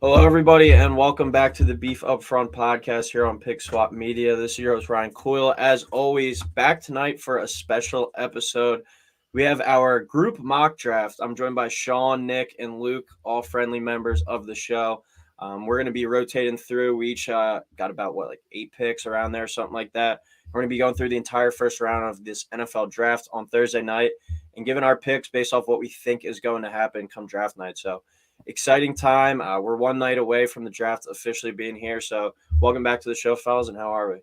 Hello, everybody, and welcome back to the Beef Upfront podcast here on Pick Swap Media. This is your host, Ryan Coyle. As always, back tonight for a special episode. We have our group mock draft. I'm joined by Sean, Nick, and Luke, all friendly members of the show. We're going to be rotating through. We each got about, like 8 picks around there, something like that. We're going to be going through the entire first round of this NFL draft on Thursday night and giving our picks based off what we think is going to happen come draft night. So, exciting time. We're one night away from the draft officially being here. So, welcome back to the show, fellas. And how are we?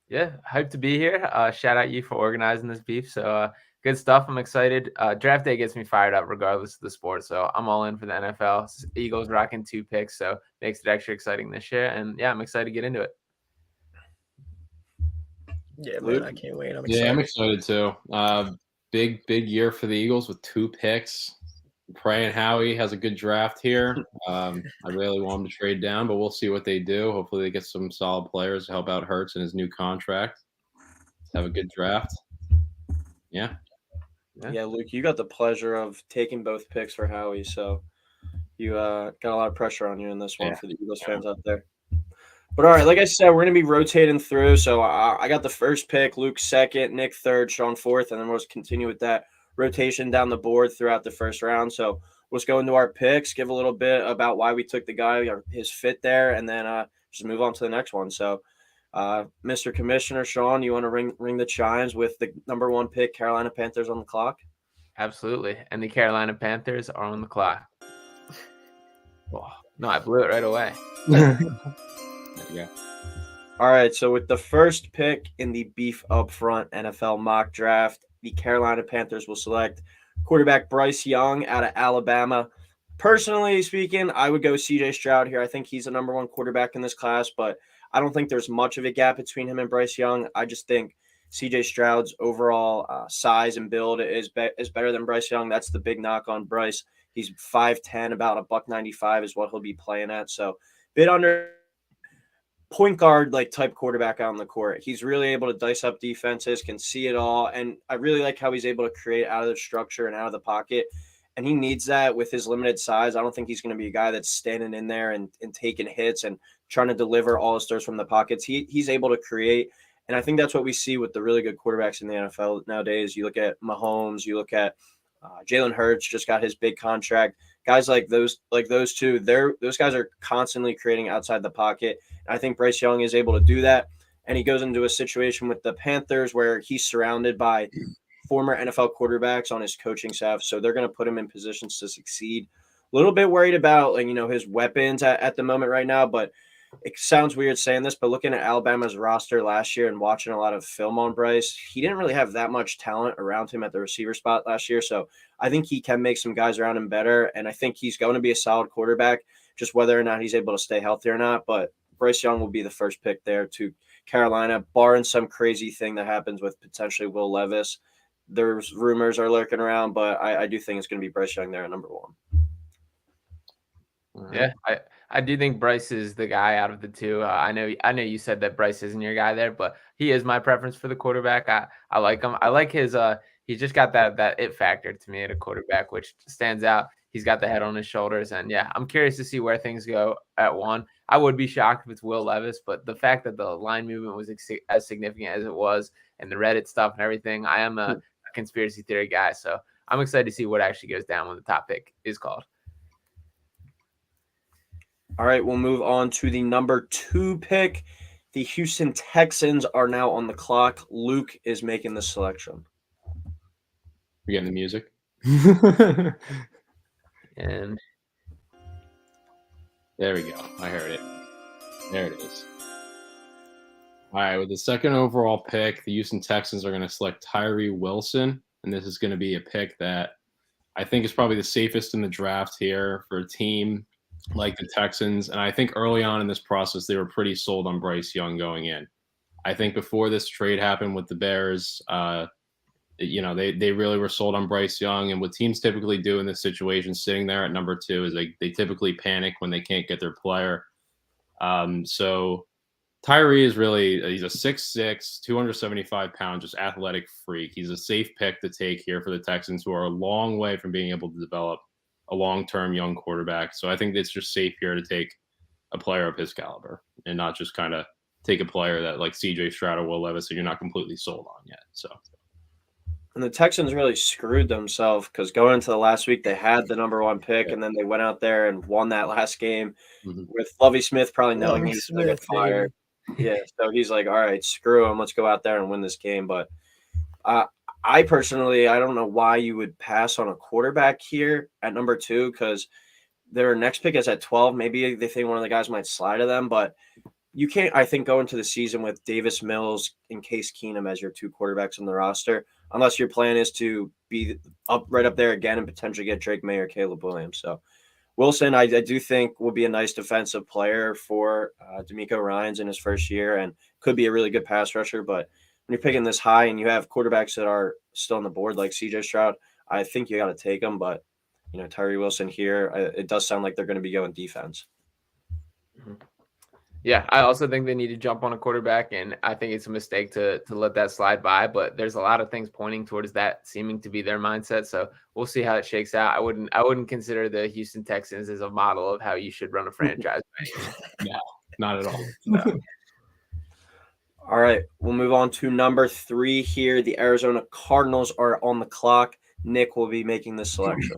Yeah, hyped to be here. Shout out you for organizing this beef. So good stuff. I'm excited. Draft day gets me fired up regardless of the sport. So I'm all in for the NFL. Eagles rocking 2 picks, so makes it extra exciting this year. And yeah, I'm excited to get into it. Yeah, Luke? man, I can't wait. I'm excited. Yeah, I'm excited too. Big year for the Eagles with 2 picks. Praying Howie has a good draft here. I really want him to trade down, but we'll see what they do. Hopefully, they get some solid players to help out Hurts in his new contract. Let's have a good draft. Yeah. Yeah, Luke, you got the pleasure of taking both picks for Howie. So, you got a lot of pressure on you in this one for the Eagles fans out there. But all right, like I said, we're going to be rotating through. So, I got the first pick, Luke second, Nick third, Sean fourth, and then we'll just continue with that rotation down the board throughout the first round. So, let's go into our picks, give a little bit about why we took the guy, his fit there, and then just move on to the next one. So, Mr. Commissioner Sean, you want to ring the chimes with the number 1 pick, Carolina Panthers on the clock? Absolutely. And the Carolina Panthers are on the clock. Oh, no, I blew it right away. Yeah. All right, so with the first pick in the Beef Upfront NFL mock draft, the Carolina Panthers will select quarterback Bryce Young out of Alabama. Personally speaking, I would go CJ Stroud here. I think he's the number 1 quarterback in this class, but I don't think there's much of a gap between him and Bryce Young. I just think CJ Stroud's overall size and build is better than Bryce Young. That's the big knock on Bryce. He's 5'10", about a $195 is what he'll be playing at. So, bit under point guard like type quarterback out on the court. He's really able to dice up defenses, can see it all, and I really like how he's able to create out of the structure and out of the pocket. And he needs that with his limited size. I don't think he's going to be a guy that's standing in there and taking hits and trying to deliver all his throws from the pockets. He's able to create, and I think that's what we see with the really good quarterbacks in the NFL nowadays. You look at Mahomes, you look at Jalen Hurts just got his big contract. Guys like those two, those guys are constantly creating outside the pocket. And I think Bryce Young is able to do that. And he goes into a situation with the Panthers where he's surrounded by former NFL quarterbacks on his coaching staff. So they're going to put him in positions to succeed. A little bit worried about his weapons at the moment right now, but it sounds weird saying this, but looking at Alabama's roster last year and watching a lot of film on Bryce, he didn't really have that much talent around him at the receiver spot last year. So I think he can make some guys around him better, and I think he's going to be a solid quarterback, just whether or not he's able to stay healthy or not. But Bryce Young will be the first pick there to Carolina, barring some crazy thing that happens with potentially Will Levis. There's rumors are lurking around, but I do think it's going to be Bryce Young there at number 1. Yeah, I do think Bryce is the guy out of the two. I know you said that Bryce isn't your guy there, but he is my preference for the quarterback. I like him. I like his he's just got that it factor to me at a quarterback, which stands out. He's got the head on his shoulders, and yeah, I'm curious to see where things go at 1. I would be shocked if it's Will Levis, but the fact that the line movement was as significant as it was, and the Reddit stuff and everything, I am a conspiracy theory guy, so I'm excited to see what actually goes down when the top pick is called. All right, we'll move on to the number 2 pick. The Houston Texans are now on the clock. Luke is making the selection. We getting the music? And there we go. I heard it. There it is. All right, with the second overall pick, the Houston Texans are going to select Tyree Wilson, and this is going to be a pick that I think is probably the safest in the draft here for a team like the Texans. And I think early on in this process, they were pretty sold on Bryce Young going in. I think before this trade happened with the Bears, they really were sold on Bryce Young. And what teams typically do in this situation, sitting there at number 2, is they typically panic when they can't get their player. So Tyree is he's a 6'6", 275-pound, just athletic freak. He's a safe pick to take here for the Texans, who are a long way from being able to develop a long-term young quarterback. So I think it's just safe here to take a player of his caliber and not just kind of take a player that like CJ Stroud or Will Levis that you're not completely sold on yet. So. And the Texans really screwed themselves because going into the last week, they had the number 1 pick, and then they went out there and won that last game with Lovie Smith probably knowing Lovie he's going to get Smith, fired. Yeah, so he's like, all right, screw him. Let's go out there and win this game. But I personally, I don't know why you would pass on a quarterback here at number 2 because their next pick is at 12. Maybe they think one of the guys might slide to them, but you can't, I think, go into the season with Davis Mills and Case Keenum as your 2 quarterbacks on the roster, unless your plan is to be right up there again and potentially get Drake May or Caleb Williams. So Wilson, I do think will be a nice defensive player for D'Amico Ryans in his first year and could be a really good pass rusher. But when you're picking this high and you have quarterbacks that are still on the board like CJ Stroud, I think you got to take them. But, Tyree Wilson here, it does sound like they're going to be going defense. Yeah, I also think they need to jump on a quarterback, and I think it's a mistake to let that slide by. But there's a lot of things pointing towards that seeming to be their mindset. So we'll see how it shakes out. I wouldn't consider the Houston Texans as a model of how you should run a franchise. No, not at all. No. All right, we'll move on to number 3 here. The Arizona Cardinals are on the clock. Nick will be making this selection.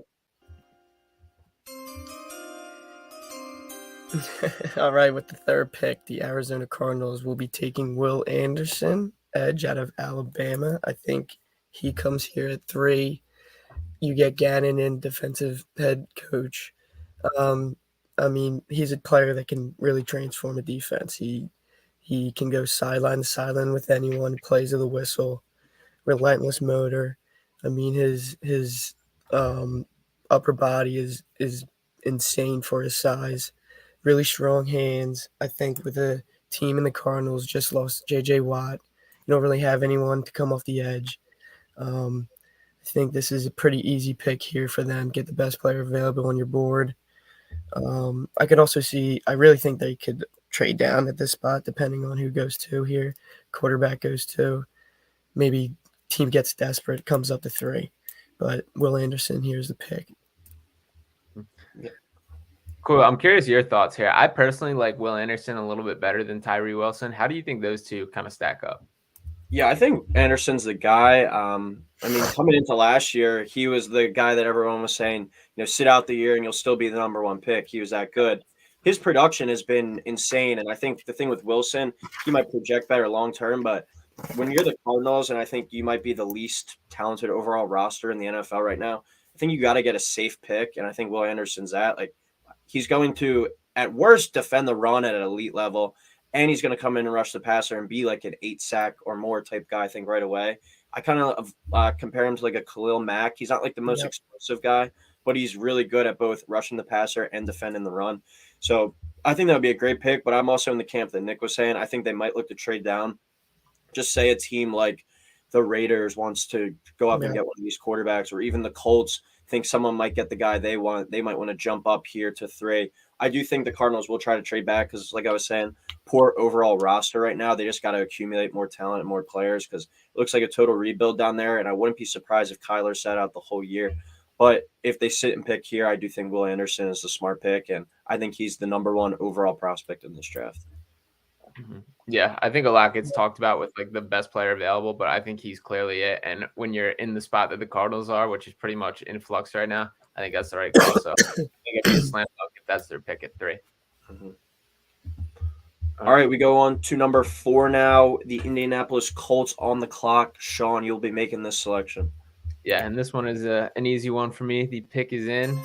All right, with the 3rd pick, the Arizona Cardinals will be taking Will Anderson, edge out of Alabama. I think he comes here at 3. You get Gannon in, defensive head coach. He's a player that can really transform a defense. He can go sideline to sideline with anyone, plays with a whistle, relentless motor. His upper body is insane for his size. Really strong hands. I think with the team in the Cardinals just lost J.J. Watt. You don't really have anyone to come off the edge. I think this is a pretty easy pick here for them. Get the best player available on your board. I could also see – I really think they could trade down at this spot depending on who goes to here. Quarterback goes to. Maybe team gets desperate, comes up to 3. But Will Anderson, here's the pick. Cool. I'm curious your thoughts here. I personally like Will Anderson a little bit better than Tyree Wilson. How do you think those two kind of stack up? Yeah, I think Anderson's the guy. Coming into last year, he was the guy that everyone was saying, sit out the year and you'll still be the number 1 pick. He was that good. His production has been insane. And I think the thing with Wilson, he might project better long-term, but when you're the Cardinals, and I think you might be the least talented overall roster in the NFL right now, I think you got to get a safe pick. And I think Will Anderson's that. He's going to, at worst, defend the run at an elite level, and he's going to come in and rush the passer and be like an 8-sack or more type guy, I think, right away. I kind of compare him to like a Khalil Mack. He's not like the most explosive guy, but he's really good at both rushing the passer and defending the run. So I think that would be a great pick, but I'm also in the camp that Nick was saying. I think they might look to trade down. Just say a team like the Raiders wants to go up and get one of these quarterbacks, or even the Colts think someone might get the guy they want. They might want to jump up here to 3. I do think the Cardinals will try to trade back because, like I was saying, poor overall roster right now. They just got to accumulate more talent and more players because it looks like a total rebuild down there, and I wouldn't be surprised if Kyler sat out the whole year. But if they sit and pick here, I do think Will Anderson is the smart pick, and I think he's the number 1 overall prospect in this draft. Yeah, I think a lot gets talked about with like the best player available, but I think he's clearly it. And when you're in the spot that the Cardinals are, which is pretty much in flux right now, I think that's the right call. So I think it'd be a slam dunk if that's their pick at 3. All right, we go on to number 4 now. The Indianapolis Colts on the clock. Sean, you'll be making this selection. Yeah, and this one is an easy one for me. The pick is in.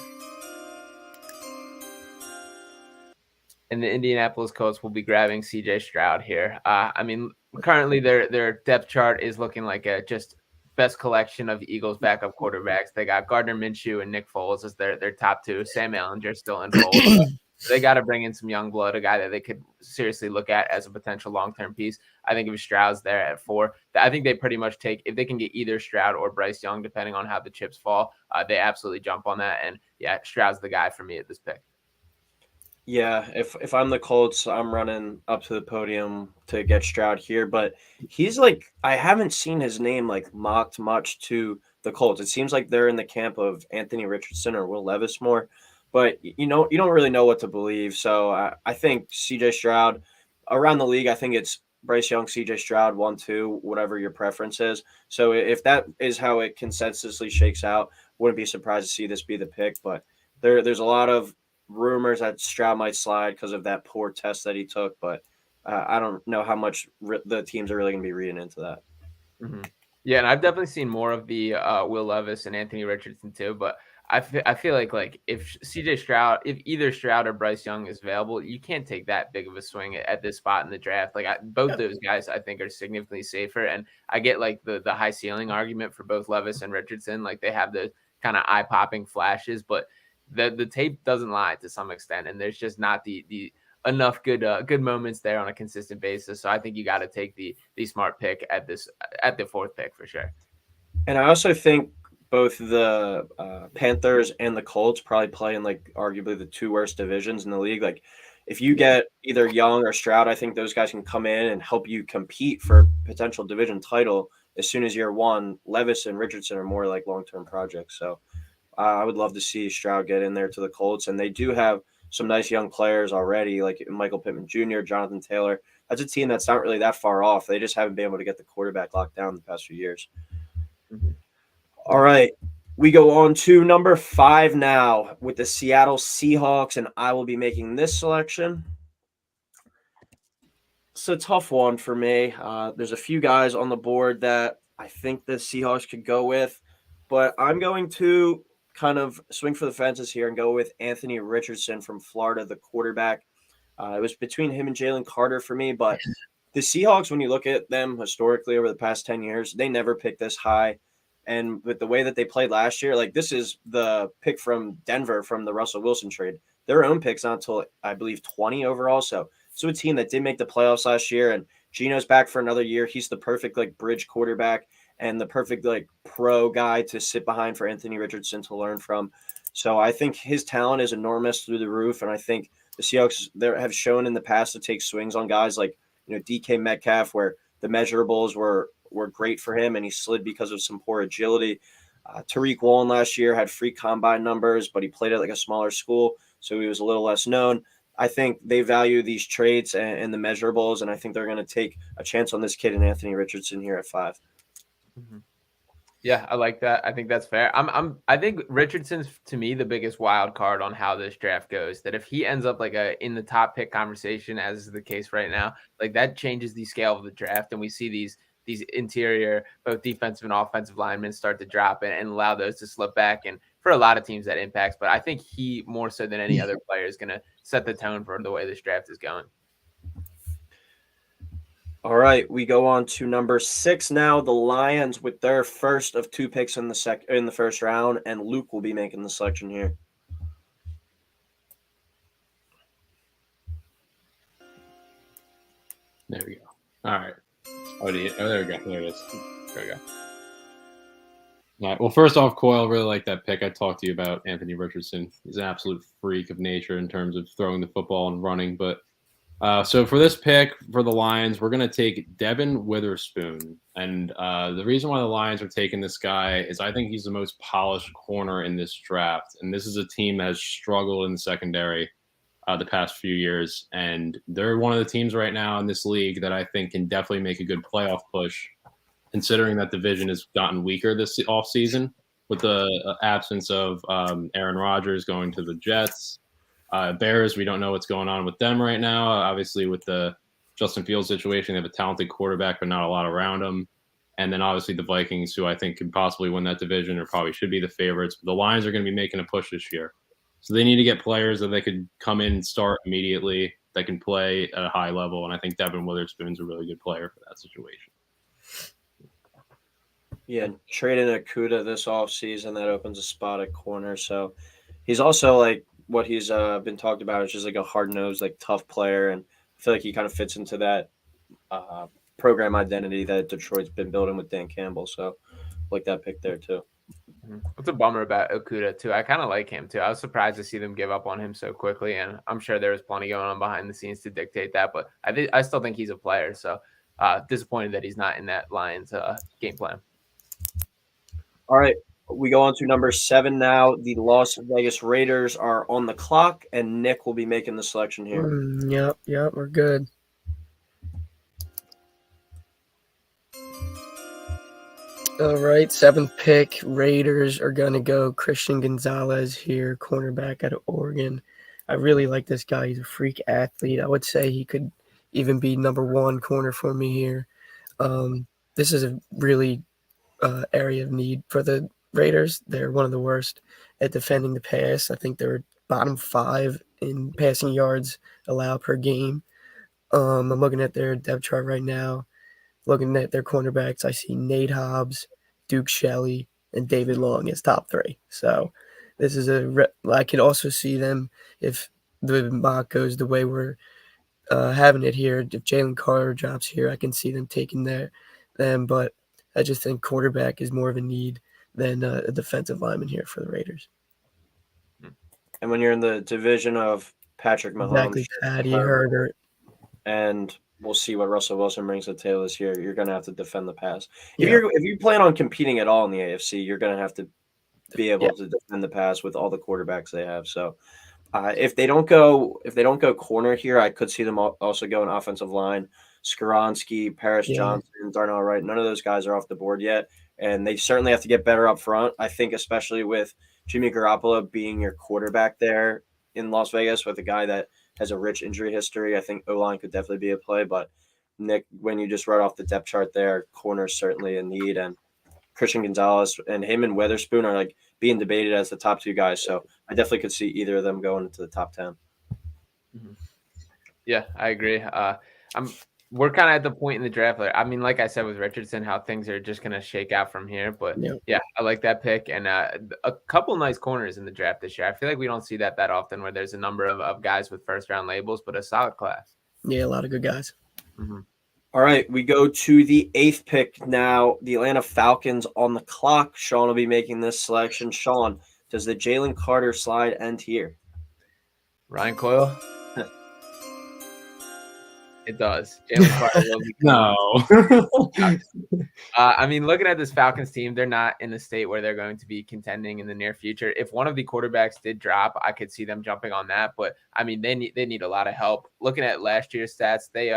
And the Indianapolis Colts will be grabbing CJ Stroud here. Currently their depth chart is looking like a just best collection of Eagles backup quarterbacks. They got Gardner Minshew and Nick Foles as their top 2. Sam Ehlinger still in Foles. So they got to bring in some young blood, a guy that they could seriously look at as a potential long-term piece. I think if Stroud's there at 4, I think they pretty much take, if they can get either Stroud or Bryce Young, depending on how the chips fall, they absolutely jump on that. And yeah, Stroud's the guy for me at this pick. Yeah, if I'm the Colts, I'm running up to the podium to get Stroud here. But he's like, I haven't seen his name like mocked much to the Colts. It seems like they're in the camp of Anthony Richardson or Will Levis more, but you don't really know what to believe. So I think C.J. Stroud around the league. I think it's Bryce Young, C.J. Stroud, 1-2, whatever your preference is. So if that is how it consensusly shakes out, wouldn't be surprised to see this be the pick. But there's a lot of rumors that Stroud might slide because of that poor test that he took, but I don't know how much the teams are really going to be reading into that. Mm-hmm. Yeah, and I've definitely seen more of the Will Levis and Anthony Richardson too, but I feel like if CJ Stroud, if either Stroud or Bryce Young is available, you can't take that big of a swing at this spot in the draft. Like both those guys, I think, are significantly safer, and I get like the high ceiling argument for both Levis and Richardson. Like they have the kind of eye popping flashes, but the tape doesn't lie to some extent, and there's just not the enough good moments there on a consistent basis. So I think you got to take the smart pick at the fourth pick for sure. And I also think both the Panthers and the Colts probably play in like arguably the two worst divisions in the league. Like if you get either Young or Stroud, I think those guys can come in and help you compete for a potential division title as soon as year one. Levis and Richardson are more like long-term projects. So I would love to see Stroud get in there to the Colts. And they do have some nice young players already, like Michael Pittman Jr., Jonathan Taylor. That's a team that's not really that far off. They just haven't been able to get the quarterback locked down the past few years. Mm-hmm. All right. We go on to number 5 now with the Seattle Seahawks, and I will be making this selection. It's a tough one for me. There's a few guys on the board that I think the Seahawks could go with, but I'm going to kind of swing for the fences here and go with Anthony Richardson from Florida, the quarterback. It was between him and Jalen Carter for me, but the Seahawks, when you look at them historically over the past 10 years, they never picked this high. And with the way that they played last year, like this is the pick from Denver from the Russell Wilson trade. Their own pick's not until, I believe, 20 overall. So a team that did make the playoffs last year, and Geno's back for another year. He's the perfect like bridge quarterback and the perfect like pro guy to sit behind for Anthony Richardson to learn from. So I think his talent is enormous through the roof, and I think the Seahawks have shown in the past to take swings on guys like DK Metcalf, where the measurables were great for him, and he slid because of some poor agility. Tariq Woolen last year had free combine numbers, but he played at like a smaller school, so he was a little less known. I think they value these traits and the measurables, and I think they're going to take a chance on this kid and Anthony Richardson here at 5. Mm-hmm. Yeah, I like that. I think that's fair. I think Richardson's to me the biggest wild card on how this draft goes. That if he ends up like in the top pick conversation, as is the case right now, like that changes the scale of the draft, and we see these interior, both defensive and offensive linemen start to drop and allow those to slip back. And for a lot of teams that impacts, but I think he more so than any other player is going to set the tone for the way this draft is going. All right, we go on to number 6 now. The Lions with their first of 2 picks in the first round, and Luke will be making the selection here. There we go. All right. Oh, there we go. There it is. There we go. All right. Well, first off, Coyle, really like that pick. I talked to you about Anthony Richardson. He's an absolute freak of nature in terms of throwing the football and running. But so for this pick for the Lions, we're going to take Devin Witherspoon. And the reason why the Lions are taking this guy is I think he's the most polished corner in this draft. And this is a team that has struggled in the secondary the past few years. And they're one of the teams right now in this league that I think can definitely make a good playoff push, considering that division has gotten weaker this offseason with the absence of Aaron Rodgers going to the Jets. Bears, we don't know what's going on with them right now. Obviously, with the Justin Fields situation, they have a talented quarterback, but not a lot around him. And then obviously the Vikings, who I think can possibly win that division or probably should be the favorites. But the Lions are going to be making a push this year. So they need to get players that they could come in and start immediately, that can play at a high level. And I think Devin Witherspoon's a really good player for that situation. Yeah, trading Akuda this offseason, that opens a spot at corner. So he's also like what he's been talked about is just like a hard-nosed, like tough player. And I feel like he kind of fits into that program identity that Detroit's been building with Dan Campbell. So like that pick there too. It's a bummer about Okuda too. I kind of like him too. I was surprised to see them give up on him so quickly, and I'm sure there was plenty going on behind the scenes to dictate that. But I still think he's a player. So disappointed that he's not in that Lions game plan. All right, we go on to number 7 now. The Las Vegas Raiders are on the clock, and Nick will be making the selection here. Yep, we're good. All right, 7th pick. Raiders are going to go Christian Gonzalez here, cornerback out of Oregon. I really like this guy. He's a freak athlete. I would say he could even be number 1 corner for me here. This is a really area of need for the Raiders. They're one of the worst at defending the pass. I think they're bottom 5 in passing yards allowed per game. I'm looking at their depth chart right now. Looking at their cornerbacks, I see Nate Hobbs, Duke Shelley, and David Long as top 3. So this is I could also see them, if the mock goes the way we're having it here, if Jalen Carter drops here, I can see them taking them. But I just think quarterback is more of a need than a defensive lineman here for the Raiders. And when you're in the division of Patrick Mahomes, Exactly, Patty Herbert. and we'll see what Russell Wilson brings to the table this year, you're going to have to defend the pass. Yeah. If you plan on competing at all in the AFC, you're going to have to be able to defend the pass with all the quarterbacks they have. So if they don't go corner here, I could see them also going offensive line. Skoronski, Paris Johnson, Darnell Wright, none of those guys are off the board yet, and they certainly have to get better up front. I think especially with Jimmy Garoppolo being your quarterback there in Las Vegas with a guy that has a rich injury history, I think O-line could definitely be a play. But Nick, when you just read off the depth chart there, corner is certainly a need, and Christian Gonzalez and him and Witherspoon are like being debated as the top 2 guys. So I definitely could see either of them going into the top 10. Mm-hmm. Yeah, I agree. We're kind of at the point in the draft. I mean, like I said with Richardson, how things are just going to shake out from here. But yeah, I like that pick. And a couple nice corners in the draft this year. I feel like we don't see that often where there's a number of guys with first-round labels, but a solid class. Yeah, a lot of good guys. Mm-hmm. All right, we go to the 8th pick now. The Atlanta Falcons on the clock. Sean will be making this selection. Sean, does the Jalen Carter slide end here? Ryan Coyle? It does. Jalen Carter will be No. I mean, looking at this Falcons team, they're not in the state where they're going to be contending in the near future. If one of the quarterbacks did drop, I could see them jumping on that. But I mean, they need a lot of help. Looking at last year's stats, they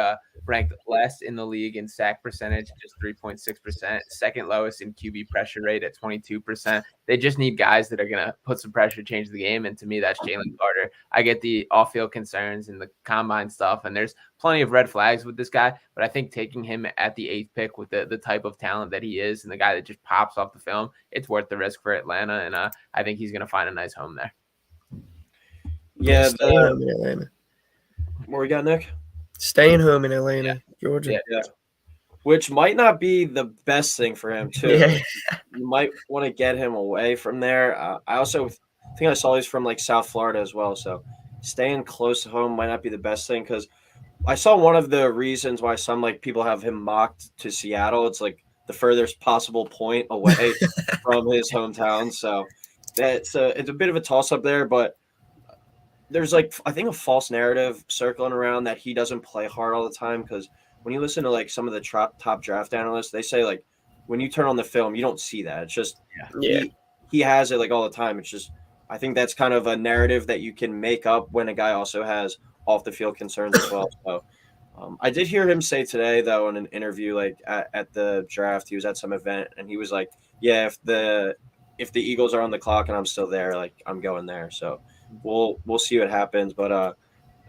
ranked last in the league in sack percentage, just 3.6%, second lowest in QB pressure rate at 22%. They just need guys that are going to put some pressure, change the game. And to me, that's Jalen Carter. I get the off-field concerns and the combine stuff, and there's plenty of red flags with this guy. But I think taking him at the 8th pick with the type of talent that he is and the guy that just pops off the film, it's worth the risk for Atlanta. And I think he's going to find a nice home there. Yeah. Staying home in Atlanta. What we got, Nick? Staying home in Atlanta, Georgia. Yeah. Which might not be the best thing for him, too. Yeah. You might want to get him away from there. I also think I saw he's from like South Florida as well. So staying close to home might not be the best thing, because I saw one of the reasons why some like people have him mocked to Seattle. It's like the furthest possible point away from his hometown. So it's a bit of a toss up there, but there's like, I think, a false narrative circling around that he doesn't play hard all the time, because when you listen to like some of the top draft analysts, they say like when you turn on the film, you don't see that. It's just he has it like all the time. It's just, I think that's kind of a narrative that you can make up when a guy also has off the field concerns as well. So I did hear him say today, though, in an interview, like at the draft, he was at some event and he was like, yeah, if the Eagles are on the clock and I'm still there, like I'm going there. So we'll see what happens. But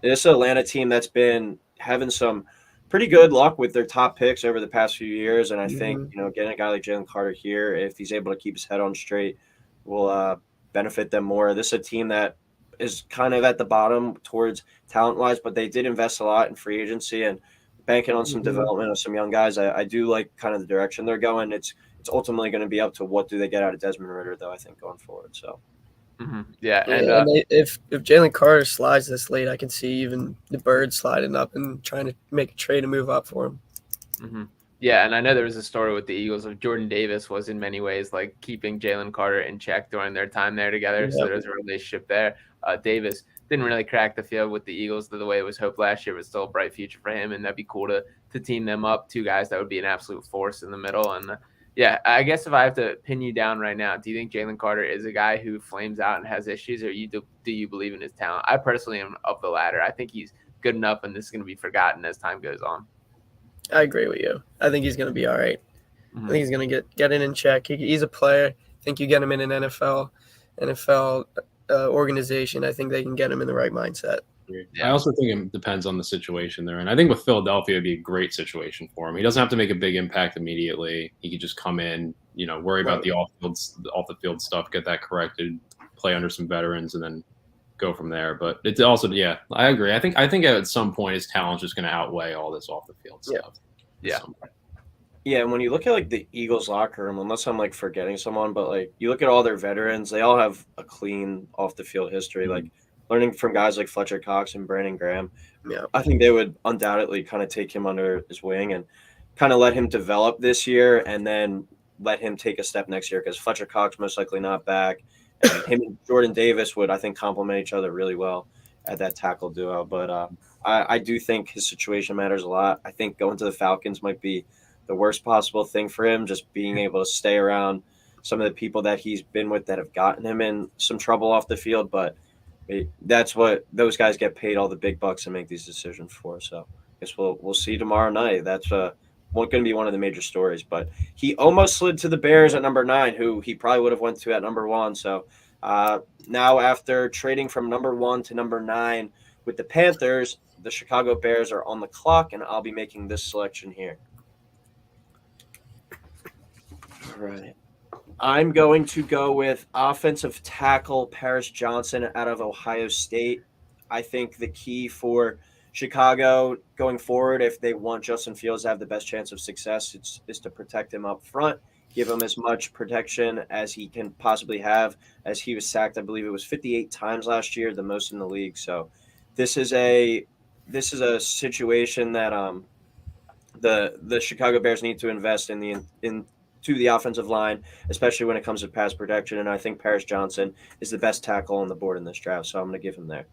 this Atlanta team that's been having some pretty good luck with their top picks over the past few years. And I think, getting a guy like Jalen Carter here, if he's able to keep his head on straight, will benefit them more. This is a team that is kind of at the bottom towards talent-wise, but they did invest a lot in free agency and banking on some development of some young guys. I do like kind of the direction they're going. It's ultimately going to be up to what do they get out of Desmond Ridder, though, I think, going forward. So. Yeah, and if Jalen Carter slides this late, I can see even the Birds sliding up and trying to make a trade and move up for him. Mm-hmm. Yeah, and I know there was a story with the Eagles of Jordan Davis was in many ways like keeping Jalen Carter in check during their time there together. Yep. So there's a relationship there. Davis didn't really crack the field with the Eagles the way it was hoped last year, but still a bright future for him. And that'd be cool to team them up. Two guys that would be an absolute force in the middle. And Yeah, I guess if I have to pin you down right now, do you think Jalen Carter is a guy who flames out and has issues, or do you believe in his talent? I personally am of the latter. I think he's good enough, and this is going to be forgotten as time goes on. I agree with you. I think he's going to be all right. Mm-hmm. I think he's going to get it in check. He's a player. I think you get him in an NFL organization. I think they can get him in the right mindset. Yeah. I also think it depends on the situation they're in. I think with Philadelphia, it'd be a great situation for him. He doesn't have to make a big impact immediately. He could just come in, worry about the off the field stuff, get that corrected, play under some veterans, and then go from there. But it's also, yeah, I agree. I think at some point his talent's just going to outweigh all this off the field stuff. Yeah. Yeah, and when you look at like the Eagles locker room, unless I'm like forgetting someone, but like you look at all their veterans, they all have a clean off the field history. Mm-hmm. Like learning from guys like Fletcher Cox and Brandon Graham, Yeah, I think they would undoubtedly kind of take him under his wing and kind of let him develop this year, and then let him take a step next year because Fletcher Cox most likely not back, and him and Jordan Davis would I think complement each other really well at that tackle duo. But I do think his situation matters a lot. I think going to the Falcons might be the worst possible thing for him, just being able to stay around some of the people that he's been with that have gotten him in some trouble off the field. But that's what those guys get paid all the big bucks to make these decisions for. So I guess we'll see tomorrow night. That's going to be one of the major stories. But he almost slid to the Bears at number 9, who he probably would have went to at number 1. So now after trading from number 1 to number 9 with the Panthers, the Chicago Bears are on the clock, and I'll be making this selection here. All right. I'm going to go with offensive tackle Paris Johnson out of Ohio State. I think the key for Chicago going forward, if they want Justin Fields to have the best chance of success, is to protect him up front, give him as much protection as he can possibly have, as he was sacked, I believe it was 58 times last year, the most in the league. So this is a situation that the Chicago Bears need to invest into the offensive line, especially when it comes to pass protection. And I think Paris Johnson is the best tackle on the board in this draft, so I'm going to give him there.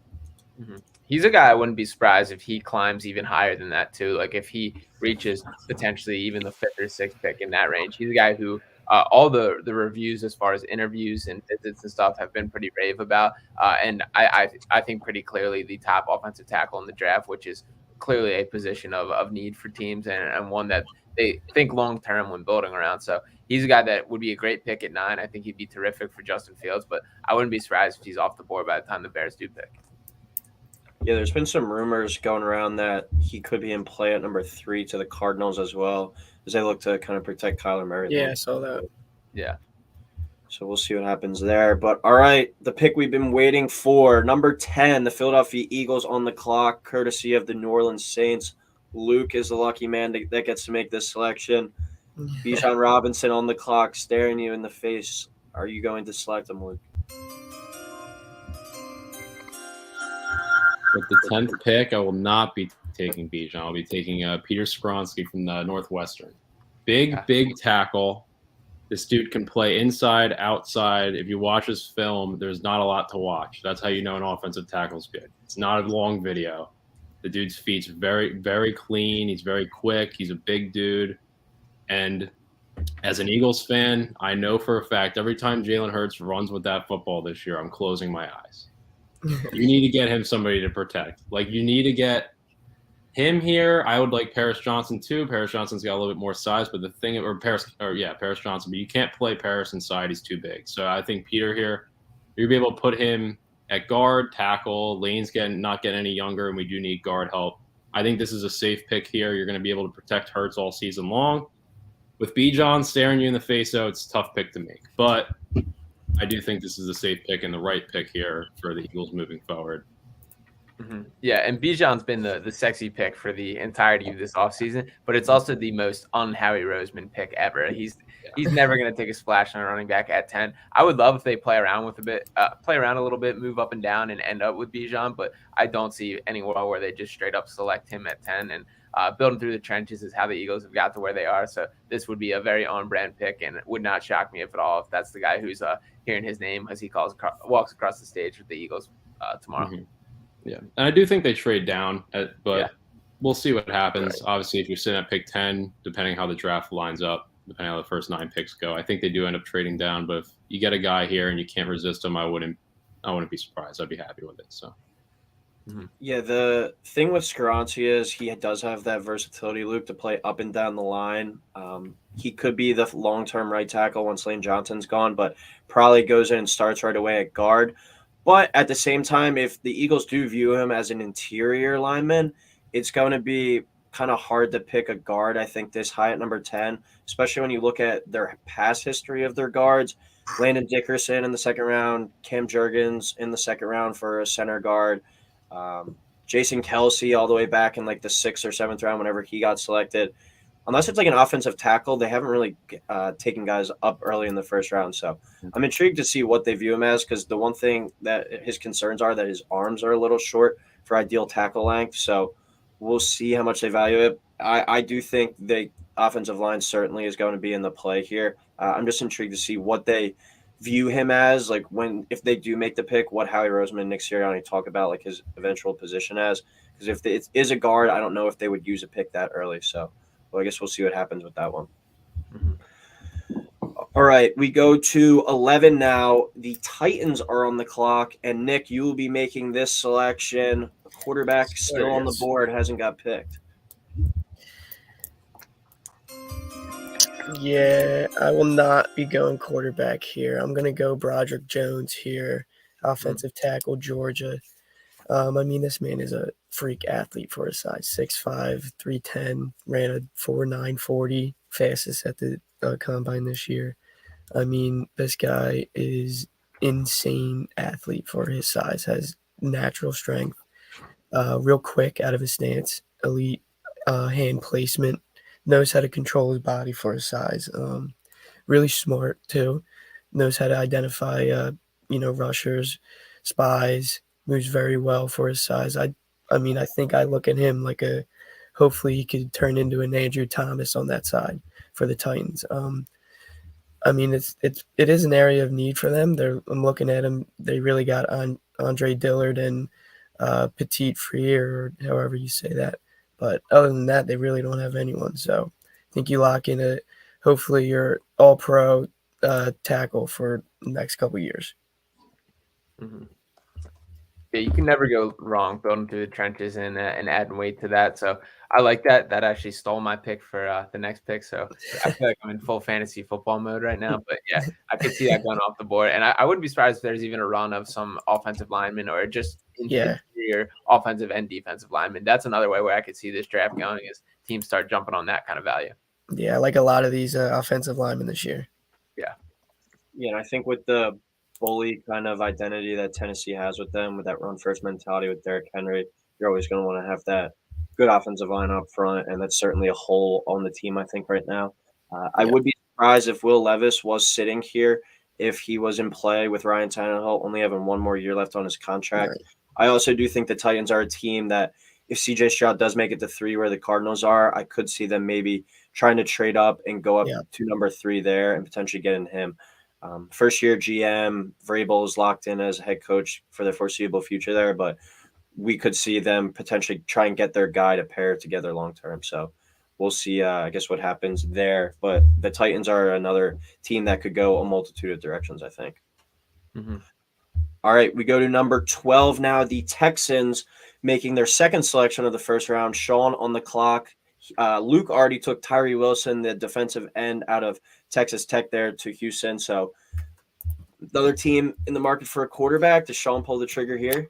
Mm-hmm. He's a guy I wouldn't be surprised if he climbs even higher than that too. Like if he reaches potentially even the 5th or 6th pick in that range. He's a guy who all the reviews as far as interviews and visits and stuff have been pretty rave about. And I think pretty clearly the top offensive tackle in the draft, which is clearly a position of need for teams and one that they think long term when building around. So he's a guy that would be a great pick at 9. I think he'd be terrific for Justin Fields, but I wouldn't be surprised if he's off the board by the time the Bears do pick. Yeah, there's been some rumors going around that he could be in play at number 3 to the Cardinals as well, as they look to kind of protect Kyler Murray. Yeah, I saw that. Yeah. So we'll see what happens there. But all right, the pick we've been waiting for, number 10, the Philadelphia Eagles on the clock, courtesy of the New Orleans Saints. Luke is the lucky man that gets to make this selection. Bijan Robinson on the clock, staring you in the face. Are you going to select him, Luke? With the 10th pick, I will not be taking Bijan. I'll be taking Peter Skronsky from the Northwestern. Big tackle. This dude can play inside, outside. If you watch his film, there's not a lot to watch. That's how you know an offensive tackle's good. It's not a long video. The dude's feet's very, very clean. He's very quick. He's a big dude. And as an Eagles fan, I know for a fact every time Jalen Hurts runs with that football this year, I'm closing my eyes. You need to get him somebody to protect. Like, you need to get him here. I would like Paris Johnson too. Paris Johnson's got a little bit more size, but Paris Johnson, but you can't play Paris inside. He's too big. So I think Peter here, you'll be able to put him at guard, tackle. Lane's not getting any younger, and we do need guard help. I think this is a safe pick here. You're going to be able to protect Hurts all season long. With Bijan staring you in the face, though, it's a tough pick to make. But I do think this is a safe pick and the right pick here for the Eagles moving forward. Mm-hmm. Yeah, and Bijan's been the sexy pick for the entirety of this offseason, but it's also the most un-Howie Roseman pick ever. He's never going to take a splash on a running back at 10. I would love if they play around a little bit, move up and down, and end up with Bijan, but I don't see anywhere where they just straight up select him at 10. And building through the trenches is how the Eagles have got to where they are. So this would be a very on-brand pick, and it would not shock me if at all if that's the guy who's hearing his name as he walks across the stage with the Eagles tomorrow. Mm-hmm. Yeah, and I do think they trade down, but we'll see what happens. Right. Obviously, if you're sitting at pick 10, depending how the draft lines up, depending on how the first 9 picks go. I think they do end up trading down, but if you get a guy here and you can't resist him, I wouldn't be surprised. I'd be happy with it. So. Yeah, the thing with Skaronski is he does have that versatility, Luke, to play up and down the line. He could be the long-term right tackle once Lane Johnson's gone, but probably goes in and starts right away at guard. But at the same time, if the Eagles do view him as an interior lineman, it's going to be kind of hard to pick a guard, I think, this high at number 10, especially when you look at their past history of their guards. Landon Dickerson in the second round, Cam Jurgens in the second round for a center guard. Jason Kelsey all the way back in like the 6th or 7th round whenever he got selected. Unless it's like an offensive tackle, they haven't really taken guys up early in the first round. So I'm intrigued to see what they view him as, because the one thing that his concerns are that his arms are a little short for ideal tackle length. So we'll see how much they value it. I do think the offensive line certainly is going to be in the play here. I'm just intrigued to see what they view him as, like if they do make the pick, what Howie Roseman, Nick Sirianni talk about like his eventual position as. Because if it is a guard, I don't know if they would use a pick that early. So I guess we'll see what happens with that one. All right, we go to 11 now. The Titans are on the clock, and Nick, you will be making this selection. A quarterback still on the board, hasn't got picked. Yeah, I will not be going quarterback here. I'm going to go Broderick Jones here, offensive tackle, Georgia. I mean, this man is a freak athlete for his size, 6'5", 310, ran a 4.9 40, fastest at the combine this year. I mean, this guy is insane athlete for his size, has natural strength, real quick out of his stance, elite hand placement, knows how to control his body for his size. Really smart too, knows how to identify, rushers, spies, moves very well for his size. I mean, I think I look at him like hopefully he could turn into an Andrew Thomas on that side for the Titans. I mean, it is an area of need for them. I'm looking at them. They really got Andre Dillard and Petit Friere, or however you say that. But other than that, they really don't have anyone. So I think you lock in hopefully your all-pro tackle for the next couple of years. Mm-hmm. Yeah, you can never go wrong building through the trenches and adding weight to that. So I like that. That actually stole my pick for the next pick. So I feel like I'm in full fantasy football mode right now. But yeah, I could see that going off the board. And I wouldn't be surprised if there's even a run of some offensive linemen or just interior offensive and defensive linemen. That's another way where I could see this draft going, is teams start jumping on that kind of value. Yeah, I like a lot of these offensive linemen this year. Yeah. Yeah, and I think with the bully kind of identity that Tennessee has with them, with that run first mentality with Derrick Henry, you're always going to want to have that good offensive line up front, and that's certainly a hole on the team, I think, right now. I would be surprised if Will Levis was sitting here if he was in play with Ryan Tannehill only having one more year left on his contract. Right. I also do think the Titans are a team that if CJ Stroud does make it to 3 where the Cardinals are, I could see them maybe trying to trade up and go up to number 3 there and potentially get in him. First year GM, Vrabel is locked in as head coach for the foreseeable future there, but we could see them potentially try and get their guy to pair together long term. So we'll see, I guess, what happens there. But the Titans are another team that could go a multitude of directions, I think. Mm-hmm. All right, we go to number 12 now. The Texans making their second selection of the first round. Sean on the clock. Luke already took Tyree Wilson, the defensive end out of Texas Tech, there to Houston. So the other team in the market for a quarterback. Does Sean pull the trigger here?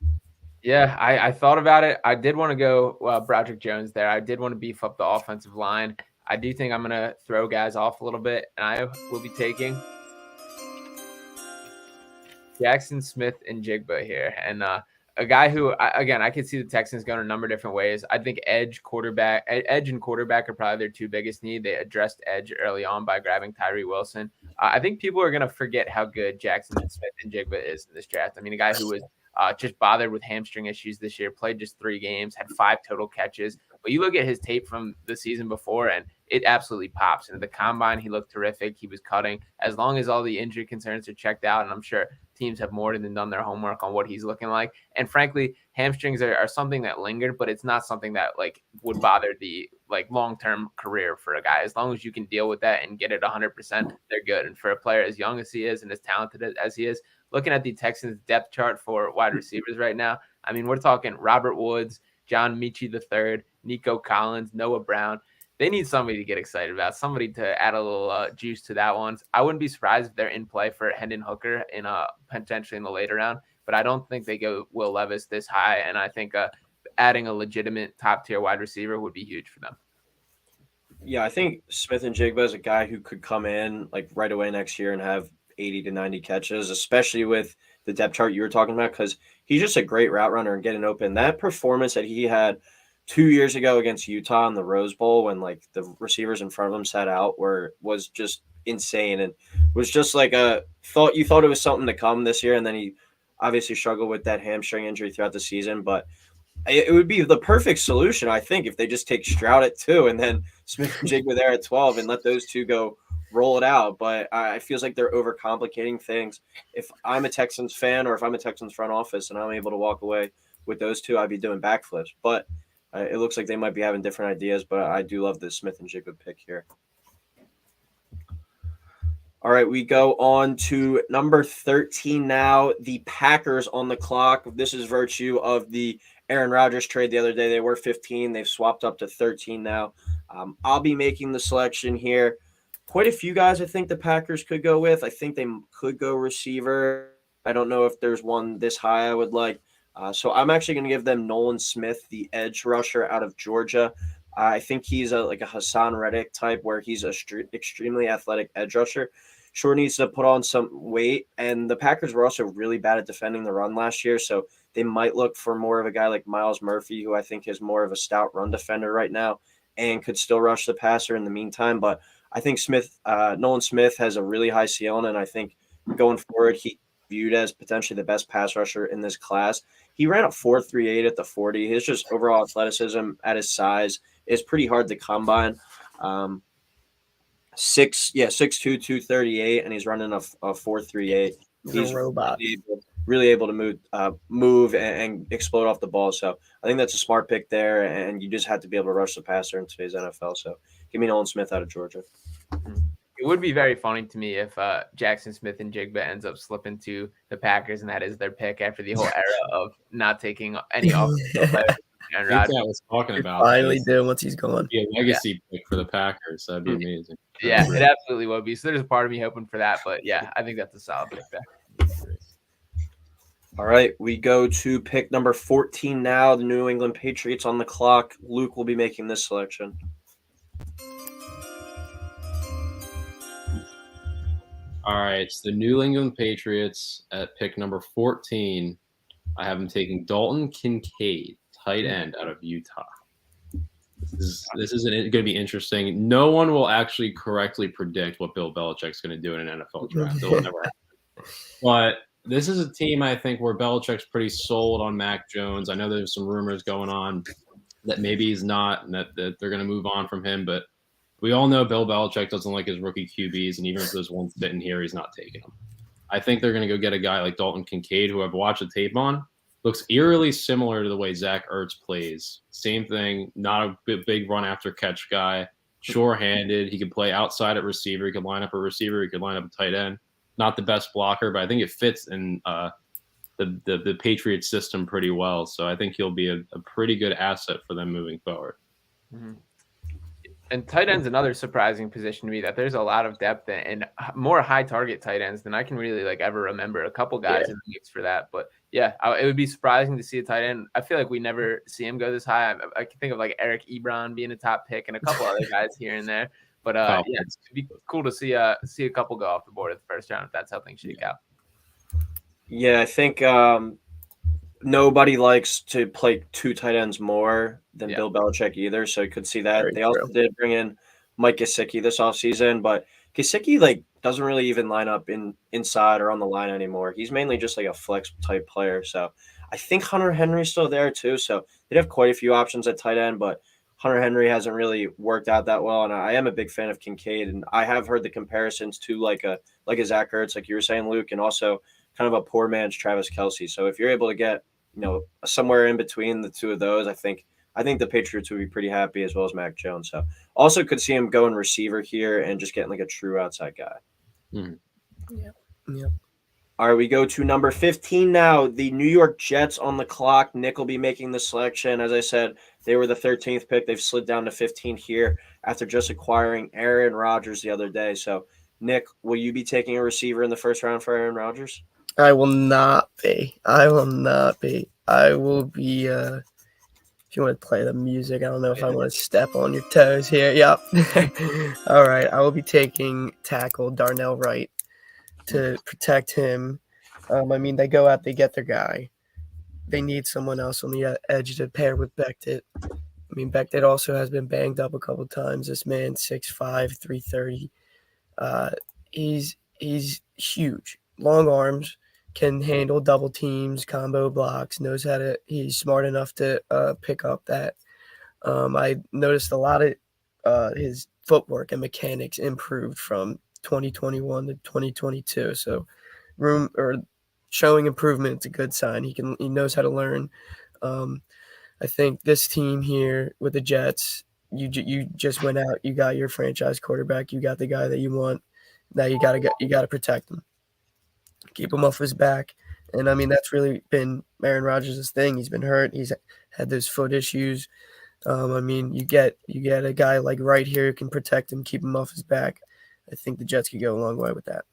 Yeah, I thought about it. I did want to go Broderick Jones there. I did want to beef up the offensive line. I do think I'm going to throw guys off a little bit, and I will be taking Jackson Smith and Jigba here. And a guy who, again, I could see the Texans going a number of different ways. I think edge and quarterback are probably their 2 biggest need. They addressed edge early on by grabbing Tyree Wilson. I think people are going to forget how good Jackson Smith and Jigba is in this draft. I mean, a guy who was just bothered with hamstring issues this year, played just 3 games, had 5 total catches. But you look at his tape from the season before, and it absolutely pops. And at the combine, he looked terrific. He was cutting. As long as all the injury concerns are checked out, and I'm sure teams have more than done their homework on what he's looking like. And frankly, hamstrings are something that lingered, but it's not something that like would bother the like long-term career for a guy. As long as you can deal with that and get it 100%, they're good. And for a player as young as he is and as talented as he is, looking at the Texans depth chart for wide receivers right now, I mean, we're talking Robert Woods, John Mechie III, Nico Collins, Noah Brown. They need somebody to get excited about, somebody to add a little juice to that one. I wouldn't be surprised if they're in play for Hendon Hooker in potentially in the later round, but I don't think they go Will Levis this high, and I think adding a legitimate top-tier wide receiver would be huge for them. Yeah, I think Smith-Njigba is a guy who could come in like right away next year and have 80 to 90 catches, especially with the depth chart you were talking about, because he's just a great route runner and getting open. That performance that he had 2 years ago against Utah in the Rose Bowl, when like the receivers in front of him sat out, was just insane, and was just like you thought it was something to come this year, and then he obviously struggled with that hamstring injury throughout the season. But it would be the perfect solution, I think, if they just take Stroud at 2 and then Smith-Njigba there at 12 and let those two go roll it out. But it feels like they're overcomplicating things. If I'm a Texans fan or if I'm a Texans front office and I'm able to walk away with those two, I'd be doing backflips. But it looks like they might be having different ideas, but I do love the Smith-Njigba pick here. All right, we go on to number 13 now. The Packers on the clock. This is virtue of the Aaron Rodgers trade the other day. They were 15. They've swapped up to 13 now. I'll be making the selection here. Quite a few guys I think the Packers could go with. I think they could go receiver. I don't know if there's one this high I would like. So I'm actually going to give them Nolan Smith, the edge rusher out of Georgia. I think he's like a Hassan Reddick type, where he's a extremely athletic edge rusher. Sure needs to put on some weight, and the Packers were also really bad at defending the run last year, so they might look for more of a guy like Myles Murphy, who I think is more of a stout run defender right now and could still rush the passer in the meantime. But I think Nolan Smith has a really high ceiling, and I think going forward, he viewed as potentially the best pass rusher in this class. He ran a 4.38 at the 40. His just overall athleticism at his size is pretty hard to come by. 6'2", 238, and he's running a 4.38. He's a robot. Really able to move and explode off the ball. So I think that's a smart pick there, and you just have to be able to rush the passer in today's NFL. So give me Nolan Smith out of Georgia. It would be very funny to me if Jackson Smith-Njigba ends up slipping to the Packers, and that is their pick after the whole era of not taking any offensive players. I think that was talking about. Finally did once he's gone. Be a legacy pick for the Packers. That'd be amazing. Yeah, it absolutely would be. So there's a part of me hoping for that, but yeah, I think that's a solid pick there. All right, we go to pick number 14 now. The New England Patriots on the clock. Luke will be making this selection. All right, it's the New England Patriots at pick number 14. I have them taking Dalton Kincaid, tight end out of Utah. This is going to be interesting. No one will actually correctly predict what Bill Belichick's going to do in an NFL draft. It will never happen. But this is a team, I think, where Belichick's pretty sold on Mac Jones. I know there's some rumors going on that maybe he's not, and that they're going to move on from him. But we all know Bill Belichick doesn't like his rookie QBs, and even if there's one sitting here, he's not taking them. I think they're going to go get a guy like Dalton Kincaid, who I've watched the tape on. Looks eerily similar to the way Zach Ertz plays. Same thing, not a big run after catch guy, sure-handed. He can play outside at receiver. He can line up a receiver. He can line up a tight end. Not the best blocker, but I think it fits in the Patriots system pretty well. So I think he'll be a pretty good asset for them moving forward. Mm-hmm. And tight end's another surprising position to me, that there's a lot of depth and more high target tight ends than I can really ever remember. A couple guys in the mix for that, but yeah, it would be surprising to see a tight end. I feel like we never see him go this high. I can think of Eric Ebron being a top pick and a couple other guys here and there. But yeah, it'd be cool to see a couple go off the board at the first round if that's how things shake out. Yeah, I think nobody likes to play two tight ends more than Bill Belichick either, so you could see that. They also did bring in Mike Gesicki this offseason, but Gesicki doesn't really even line up inside or on the line anymore. He's mainly just a flex type player. So I think Hunter Henry's still there too. So they'd have quite a few options at tight end, but Hunter Henry hasn't really worked out that well. And I am a big fan of Kincaid, and I have heard the comparisons to like a Zach Ertz, like you were saying, Luke, and also kind of a poor man's Travis Kelce. So if you're able to get, somewhere in between the two of those, I think the Patriots would be pretty happy, as well as Mac Jones. So also could see him going receiver here and just getting like a true outside guy. Yep. All right, we go to number 15 now. The New York Jets on the clock. Nick will be making the selection. As I said, they were the 13th pick. They've slid down to 15 here after just acquiring Aaron Rodgers the other day. So, Nick, will you be taking a receiver in the first round for Aaron Rodgers? I will not be. I will be if you want to play the music, I don't know if I want to step on your toes here. Yep. All right. I will be taking tackle Darnell Wright to protect him. They go out, they get their guy. They need someone else on the edge to pair with Becton. Becton also has been banged up a couple times. This man, 6'5", 330. He's huge. Long arms, can handle double teams, combo blocks, he's smart enough to pick up that. I noticed a lot of his footwork and mechanics improved from 2021 to 2022. So showing improvement is a good sign. He knows how to learn. I think this team here with the Jets, you just went out, you got your franchise quarterback, you got the guy that you want. Now you gotta protect him, keep him off his back. And that's really been Aaron Rodgers' thing. He's been hurt. He's had those foot issues. You get a guy like Wright here who can protect him, keep him off his back. I think the Jets could go a long way with that.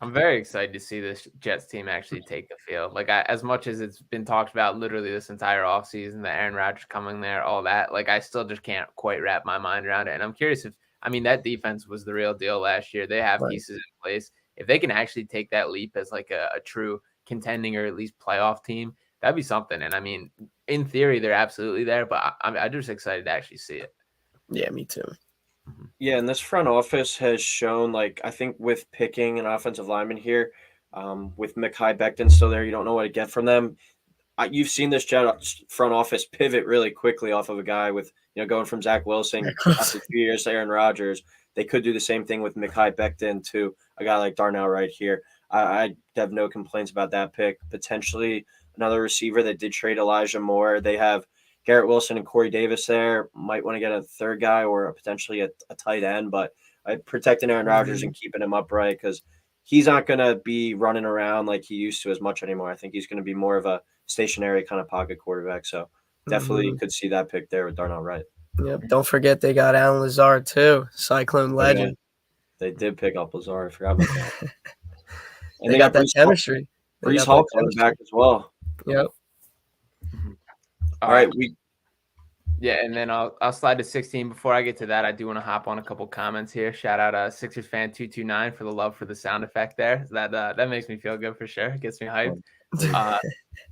I'm very excited to see this Jets team actually take the field. Like, as much as it's been talked about literally this entire offseason, the Aaron Rodgers coming there, all that, like, I still just can't quite wrap my mind around it. And I'm curious that defense was the real deal last year. They have pieces in place. If they can actually take that leap as like a true contending or at least playoff team, that'd be something. And in theory, they're absolutely there, but I'm just excited to actually see it. Yeah, me too. Yeah, and this front office has shown, like, I think with picking an offensive lineman here, with Mekhi Becton still there, you don't know what to get from them. You've seen this Jets front office pivot really quickly off of a guy with, going from Zach Wilson after 2 years to Aaron Rodgers. They could do the same thing with Mekhi Becton to a guy like Darnell right here. I have no complaints about that pick. Potentially another receiver. They did trade Elijah Moore. They have Garrett Wilson and Corey Davis there. Might want to get a third guy or potentially a tight end, but protecting Aaron Rodgers and keeping him upright, because he's not going to be running around like he used to as much anymore. I think he's going to be more of a stationary kind of pocket quarterback. So definitely could see that pick there with Darnell Wright. Yep. Don't forget they got Alan Lazard too, Cyclone legend. They did pick up Lazard. I forgot about that. And they got that chemistry. Breece Hall coming back as well. Yep. All right. And then I'll slide to 16. Before I get to that, I do want to hop on a couple comments here. Shout out Sixers fan 229 for the love for the sound effect there. That makes me feel good for sure. It gets me hyped.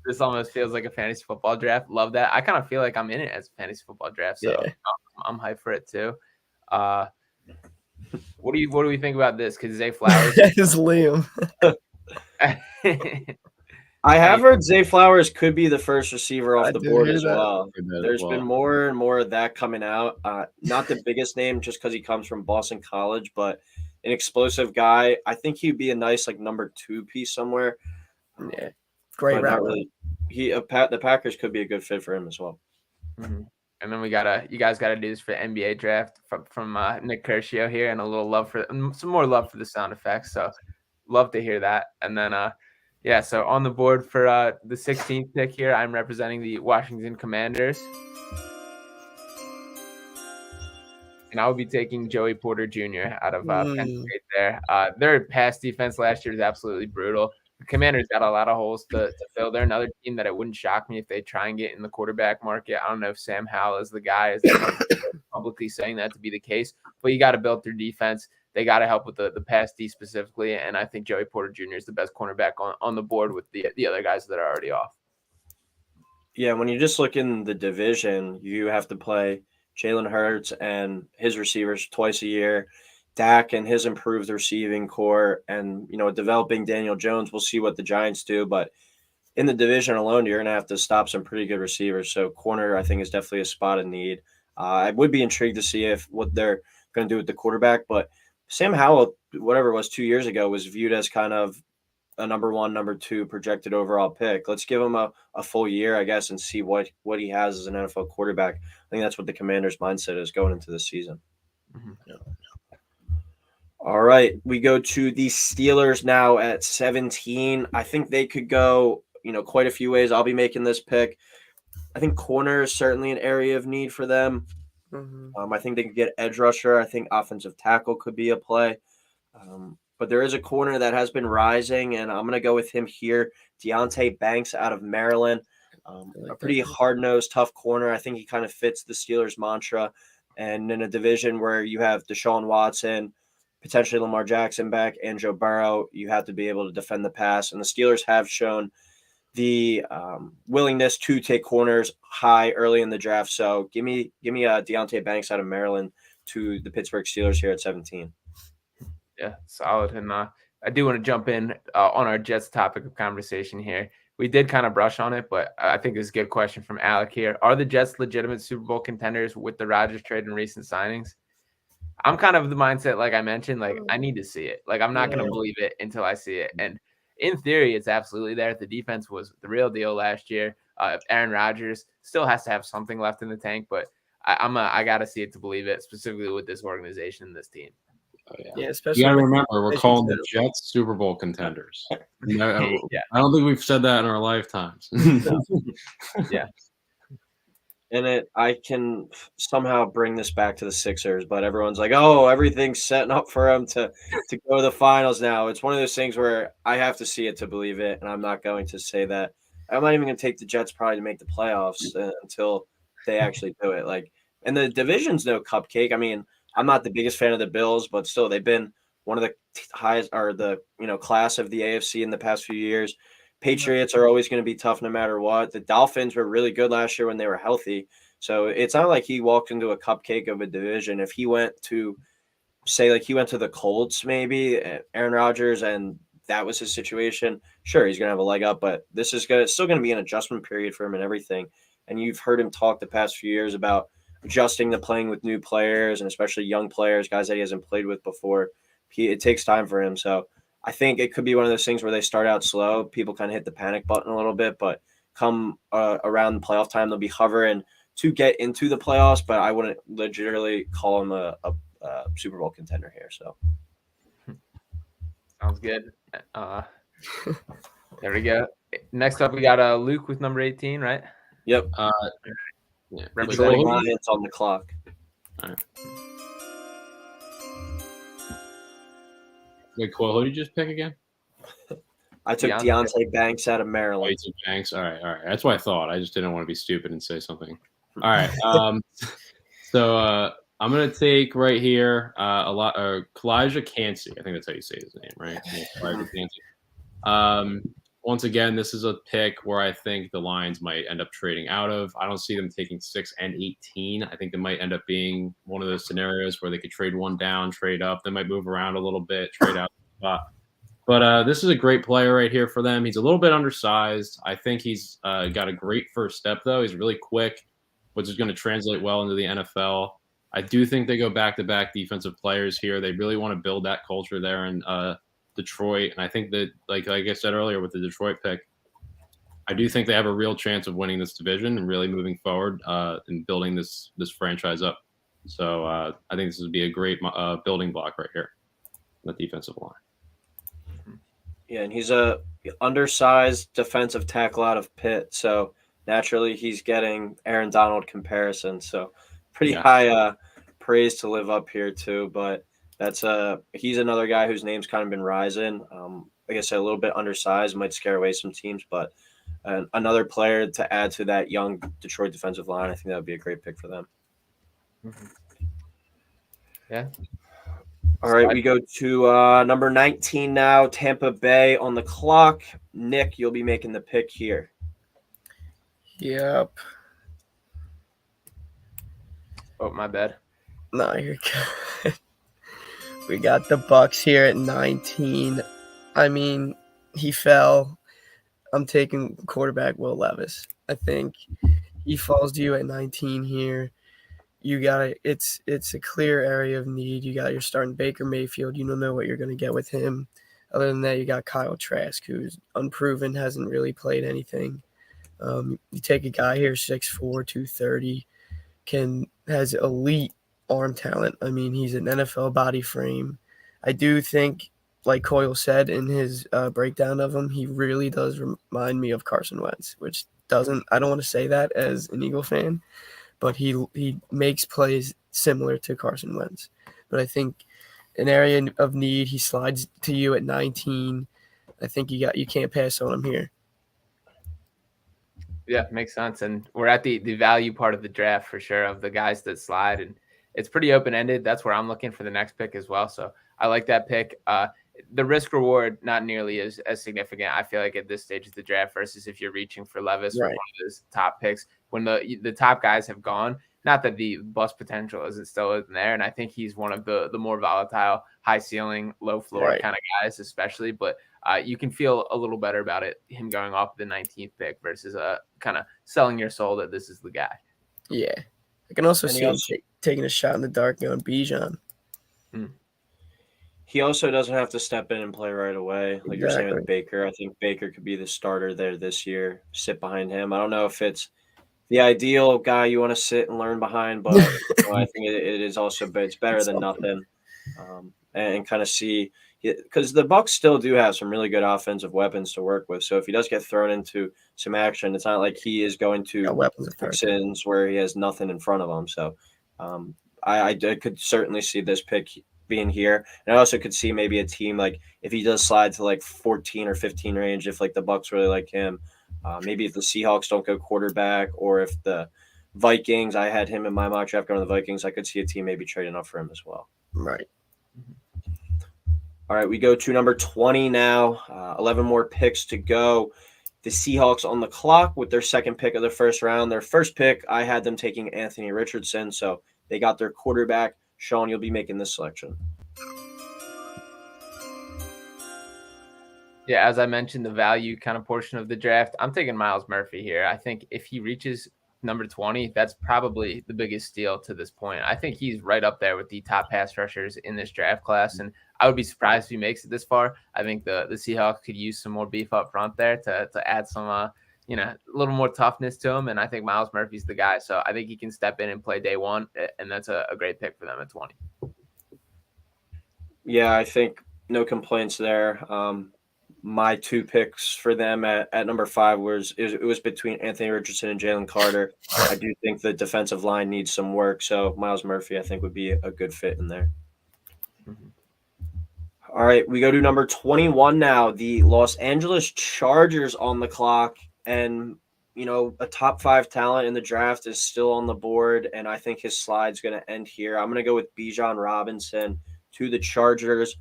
This almost feels like a fantasy football draft. Love that. I kind of feel like I'm in it as a fantasy football draft, so yeah. I'm hyped for it too. What do we think about this? Because Zay Flowers is Liam. I have heard Zay Flowers could be the first receiver off the board as well. There's been more and more of that coming out. Not the biggest name just because he comes from Boston College, but an explosive guy. I think he'd be a nice number 2 piece somewhere. Yeah, great route. Really. The Packers could be a good fit for him as well. Mm-hmm. And then you guys gotta do this for the NBA draft from Nick Curcio here, and some more love for the sound effects. So love to hear that. And then so on the board for the 16th pick here, I'm representing the Washington Commanders. And I'll be taking Joey Porter Jr. out of Penn State there. Their pass defense last year is absolutely brutal. The Commanders got a lot of holes to fill. They're another team that it wouldn't shock me if they try and get in the quarterback market. I don't know if Sam Howell is the guy, is publicly saying that to be the case, but you got to build their defense. They got to help with the pass D specifically, and I think Joey Porter Jr. is the best cornerback on the board with the other guys that are already off. Yeah, when you just look in the division, you have to play Jalen Hurts and his receivers twice a year, Dak and his improved receiving core, and developing Daniel Jones. We'll see what the Giants do, but in the division alone, you're going to have to stop some pretty good receivers. So corner, I think, is definitely a spot in need. I would be intrigued to see what they're going to do with the quarterback, but Sam Howell, whatever it was 2 years ago, was viewed as kind of a number 1, number 2 projected overall pick. Let's give him a full year, I guess, and see what he has as an NFL quarterback. I think that's what the Commanders' mindset is going into this season. Mhm. All right, we go to the Steelers now at 17. I think they could go, quite a few ways. I'll be making this pick. I think corner is certainly an area of need for them. I think they could get edge rusher. I think offensive tackle could be a play. But there is a corner that has been rising, and I'm going to go with him here, Deontay Banks out of Maryland. A pretty hard-nosed, tough corner. I think he kind of fits the Steelers' mantra. And in a division where you have Deshaun Watson, potentially Lamar Jackson back, and Joe Burrow, you have to be able to defend the pass. And the Steelers have shown the willingness to take corners high early in the draft. So give me Deontay Banks out of Maryland to the Pittsburgh Steelers here at 17. Yeah, solid. And I do want to jump in on our Jets topic of conversation here. We did kind of brush on it, but I think this is a good question from Alec here. Are the Jets legitimate Super Bowl contenders with the Rodgers trade and recent signings? I'm kind of the mindset, like I mentioned, like I need to see it. Like I'm not going to believe it until I see it. And in theory, it's absolutely there. The defense was the real deal last year. Aaron Rodgers still has to have something left in the tank, but I got to see it to believe it, specifically with this organization and this team. Oh, Yeah, especially you got to remember, we're calling the too. Jets Super Bowl contenders. Yeah. I don't think we've said that in our lifetimes. Yeah. And I can somehow bring this back to the Sixers, but everyone's like, "Oh, everything's setting up for them to go to the finals now." It's one of those things where I have to see it to believe it, and I'm not going to say that. I'm not even going to take the Jets probably to make the playoffs until they actually do it. Like, and the division's no cupcake. I mean, I'm not the biggest fan of the Bills, but still, they've been one of the highest or the class of the AFC in the past few years. Patriots are always going to be tough no matter what. The Dolphins were really good last year when they were healthy. So it's not like he walked into a cupcake of a division. If he went to, say, like he went to the Colts, maybe Aaron Rodgers, and that was his situation, sure, he's going to have a leg up. But this is still going to be an adjustment period for him and everything. And you've heard him talk the past few years about adjusting to playing with new players and especially young players, guys that he hasn't played with before. It takes time for him. So I think it could be one of those things where they start out slow. People kind of hit the panic button a little bit, but come around the playoff time, they'll be hovering to get into the playoffs. But I wouldn't legitimately call them a Super Bowl contender here. So sounds good. There we go. Next up, we got Luke with number 18, right? Yep. Yeah. Representing Lions on the clock. All right. Wait, Coyle, who did you just pick again? I took Deontay Banks out of Maryland. Oh, you took Banks. All right. That's what I thought. I just didn't want to be stupid and say something. All right. So I'm gonna take right here Kalijah Cansey. I think that's how you say his name, right? Kalijah Cansey. Once again, this is a pick where I think the Lions might end up trading out of. I don't see them taking 6 and 18. I think they might end up being one of those scenarios where they could trade one down, trade up. They might move around a little bit, trade out the spot. But this is a great player right here for them. He's a little bit undersized. I think he's got a great first step, though. He's really quick, which is going to translate well into the NFL. I do think they go back-to-back defensive players here. They really want to build that culture there in Detroit. And I think that, like I said earlier with the Detroit pick, I do think they have a real chance of winning this division and really moving forward and building this franchise up. So I think this would be a great building block right here on the defensive line. Yeah, and he's a undersized defensive tackle out of Pitt, so naturally he's getting Aaron Donald comparison. So pretty high praise to live up here too. But he's another guy whose name's kind of been rising. Like I said, a little bit undersized, might scare away some teams, but another player to add to that young Detroit defensive line. I think that would be a great pick for them. Mm-hmm. Yeah. All right, we go to number 19 now, Tampa Bay on the clock. Nick, you'll be making the pick here. Yep. Oh, my bad. No, you're good. We got the Bucks here at 19. I mean, he fell. I'm taking quarterback Will Levis. I think he falls to you at 19 here. You got it's a clear area of need. You got your starting Baker Mayfield. You don't know what you're going to get with him. Other than that, you got Kyle Trask, who's unproven, hasn't really played anything. You take a guy here, 6'4", 230, has elite arm talent. I mean, he's an NFL body frame. I do think, like Coyle said in his breakdown of him, he really does remind me of Carson Wentz, which doesn't. I don't want to say that as an Eagle fan, but he makes plays similar to Carson Wentz. But I think an area of need, he slides to you at 19. I think you can't pass on him here. Yeah, makes sense. And we're at the value part of the draft for sure of the guys that slide, and it's pretty open ended. That's where I'm looking for the next pick as well. So I like that pick. The risk reward not nearly as significant. I feel like at this stage of the draft versus if you're reaching for Levis or one of those top picks when the top guys have gone. Not that the bust potential isn't still in there, and I think he's one of the more volatile, high ceiling, low floor kind of guys, especially. But you can feel a little better about it, him going off the 19th pick versus kind of selling your soul that this is the guy. Yeah. I can also see him taking a shot in the dark on Bijan. He also doesn't have to step in and play right away. Like you're saying with Baker. I think Baker could be the starter there this year, sit behind him. I don't know if it's the ideal guy you want to sit and learn behind, but I think it is also, but it's better than nothing. And kind of see, because the Bucs still do have some really good offensive weapons to work with. So if he does get thrown into some action, it's not like he is going to Texans where he has nothing in front of him. So I could certainly see this pick being here, and I also could see maybe a team like if he does slide to like 14 or 15 range, if like the Bucs really like him. Maybe if the Seahawks don't go quarterback, or if the Vikings, I had him in my mock draft going to the Vikings, I could see a team maybe trading up for him as well. Right. All right, we go to number 20 now. 11 more picks to go. The Seahawks on the clock with their second pick of the first round. Their first pick, I had them taking Anthony Richardson, so they got their quarterback. Sean, you'll be making this selection. Yeah, as I mentioned, the value kind of portion of the draft, I'm taking Myles Murphy here. I think if he reaches number 20, that's probably the biggest steal to this point. I think he's right up there with the top pass rushers in this draft class, and I would be surprised if he makes it this far. I think the Seahawks could use some more beef up front there to add some, a little more toughness to him, and I think Myles Murphy's the guy. So I think he can step in and play day one, and that's a great pick for them at 20. Yeah, I think no complaints there. My two picks for them at number 5 was between Anthony Richardson and Jalen Carter. I do think the defensive line needs some work, so Myles Murphy I think would be a good fit in there. All right, we go to number 21 now. The Los Angeles Chargers on the clock, and a top 5 talent in the draft is still on the board, and I think his slide's going to end here. I'm going to go with Bijan Robinson to the Chargers.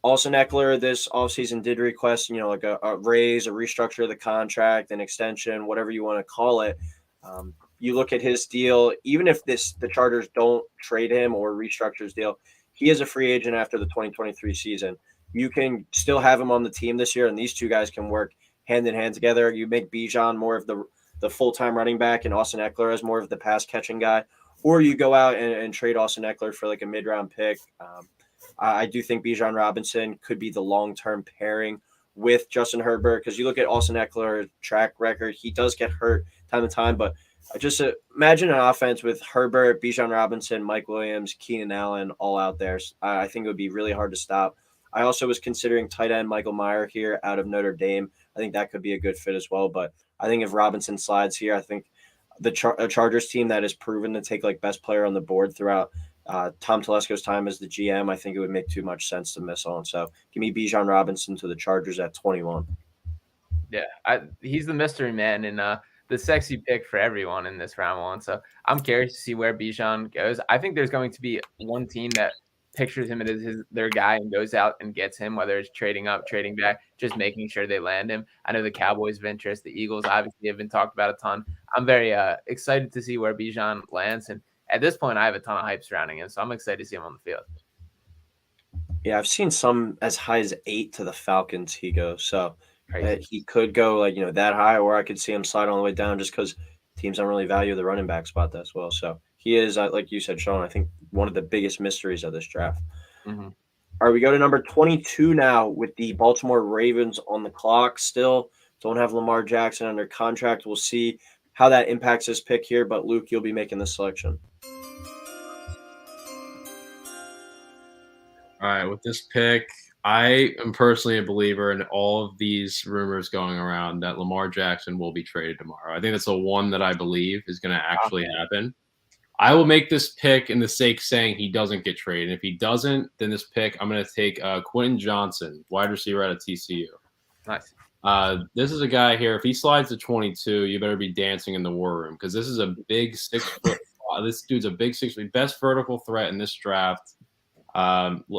Austin Eckler this offseason did request, like a raise, a restructure of the contract, an extension, whatever you want to call it. You look at his deal, even if the Chargers don't trade him or restructure his deal, he is a free agent after the 2023 season. You can still have him on the team this year, and these two guys can work hand in hand together. You make Bijan more of the full-time running back and Austin Eckler as more of the pass-catching guy, or you go out and trade Austin Eckler for like a mid-round pick. I do think Bijan Robinson could be the long-term pairing with Justin Herbert, because you look at Austin Eckler's track record, he does get hurt time to time, but just imagine an offense with Herbert, Bijan Robinson, Mike Williams, Keenan Allen all out there. I think it would be really hard to stop. I also was considering tight end Michael Mayer here out of Notre Dame. I think that could be a good fit as well, but I think if Robinson slides here, I think the Chargers team that is proven to take like best player on the board throughout Tom Telesco's time as the GM, I think it would make too much sense to miss on. So give me Bijan Robinson to the Chargers at 21. Yeah, he's the mystery man and the sexy pick for everyone in this round 1. So I'm curious to see where Bijan goes. I think there's going to be one team that pictures him as their guy and goes out and gets him, whether it's trading up, trading back, just making sure they land him. I know the Cowboys have interest. The Eagles obviously have been talked about a ton. I'm very excited to see where Bijan lands, and at this point, I have a ton of hype surrounding him, so I'm excited to see him on the field. Yeah, I've seen some as high as 8 to the Falcons he goes. So he could go that high, or I could see him slide all the way down just because teams don't really value the running back spot as well. So he is, like you said, Sean, I think one of the biggest mysteries of this draft. Mm-hmm. All right, we go to number 22 now with the Baltimore Ravens on the clock still. Don't have Lamar Jackson under contract. We'll see how that impacts this pick here, but Luke, you'll be making the selection. All right, with this pick, I am personally a believer in all of these rumors going around that Lamar Jackson will be traded tomorrow. I think that's the one that I believe is going to actually happen. I will make this pick in the sake saying he doesn't get traded. And if he doesn't, then this pick, I'm going to take Quentin Johnson, wide receiver out of TCU. Nice. This is a guy here. If he slides to 22, you better be dancing in the war room because this is a big 6 foot. This dude's a big 6 foot, best vertical threat in this draft.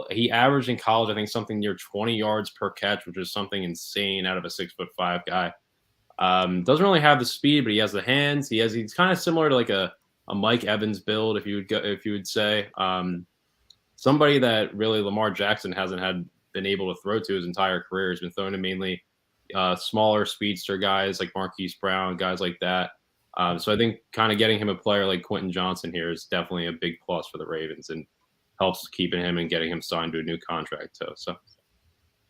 He averaged in college, I think, something near 20 yards per catch, which is something insane out of a 6'5" guy. Doesn't really have the speed, but he has the hands. He's kind of similar to like a Mike Evans build, if you would say. Somebody that really Lamar Jackson hasn't been able to throw to his entire career. He's been thrown to mainly smaller speedster guys like Marquise Brown, guys like that. So I think kind of getting him a player like Quentin Johnson here is definitely a big plus for the Ravens and helps keeping him and getting him signed to a new contract too. So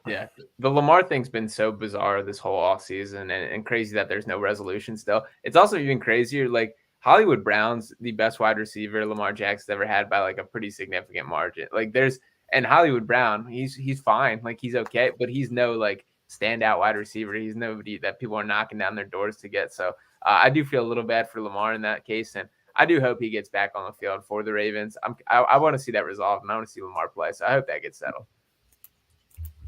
yeah, the Lamar thing's been so bizarre this whole offseason and crazy that there's no resolution still. It's also even crazier. Like Hollywood Brown's the best wide receiver Lamar Jackson's ever had by like a pretty significant margin. Like and Hollywood Brown, he's fine. Like he's okay, but he's no like standout wide receiver. He's nobody that people are knocking down their doors to get. So I do feel a little bad for Lamar in that case. And I do hope he gets back on the field for the Ravens. I want to see that resolved, and I want to see Lamar play. So I hope that gets settled.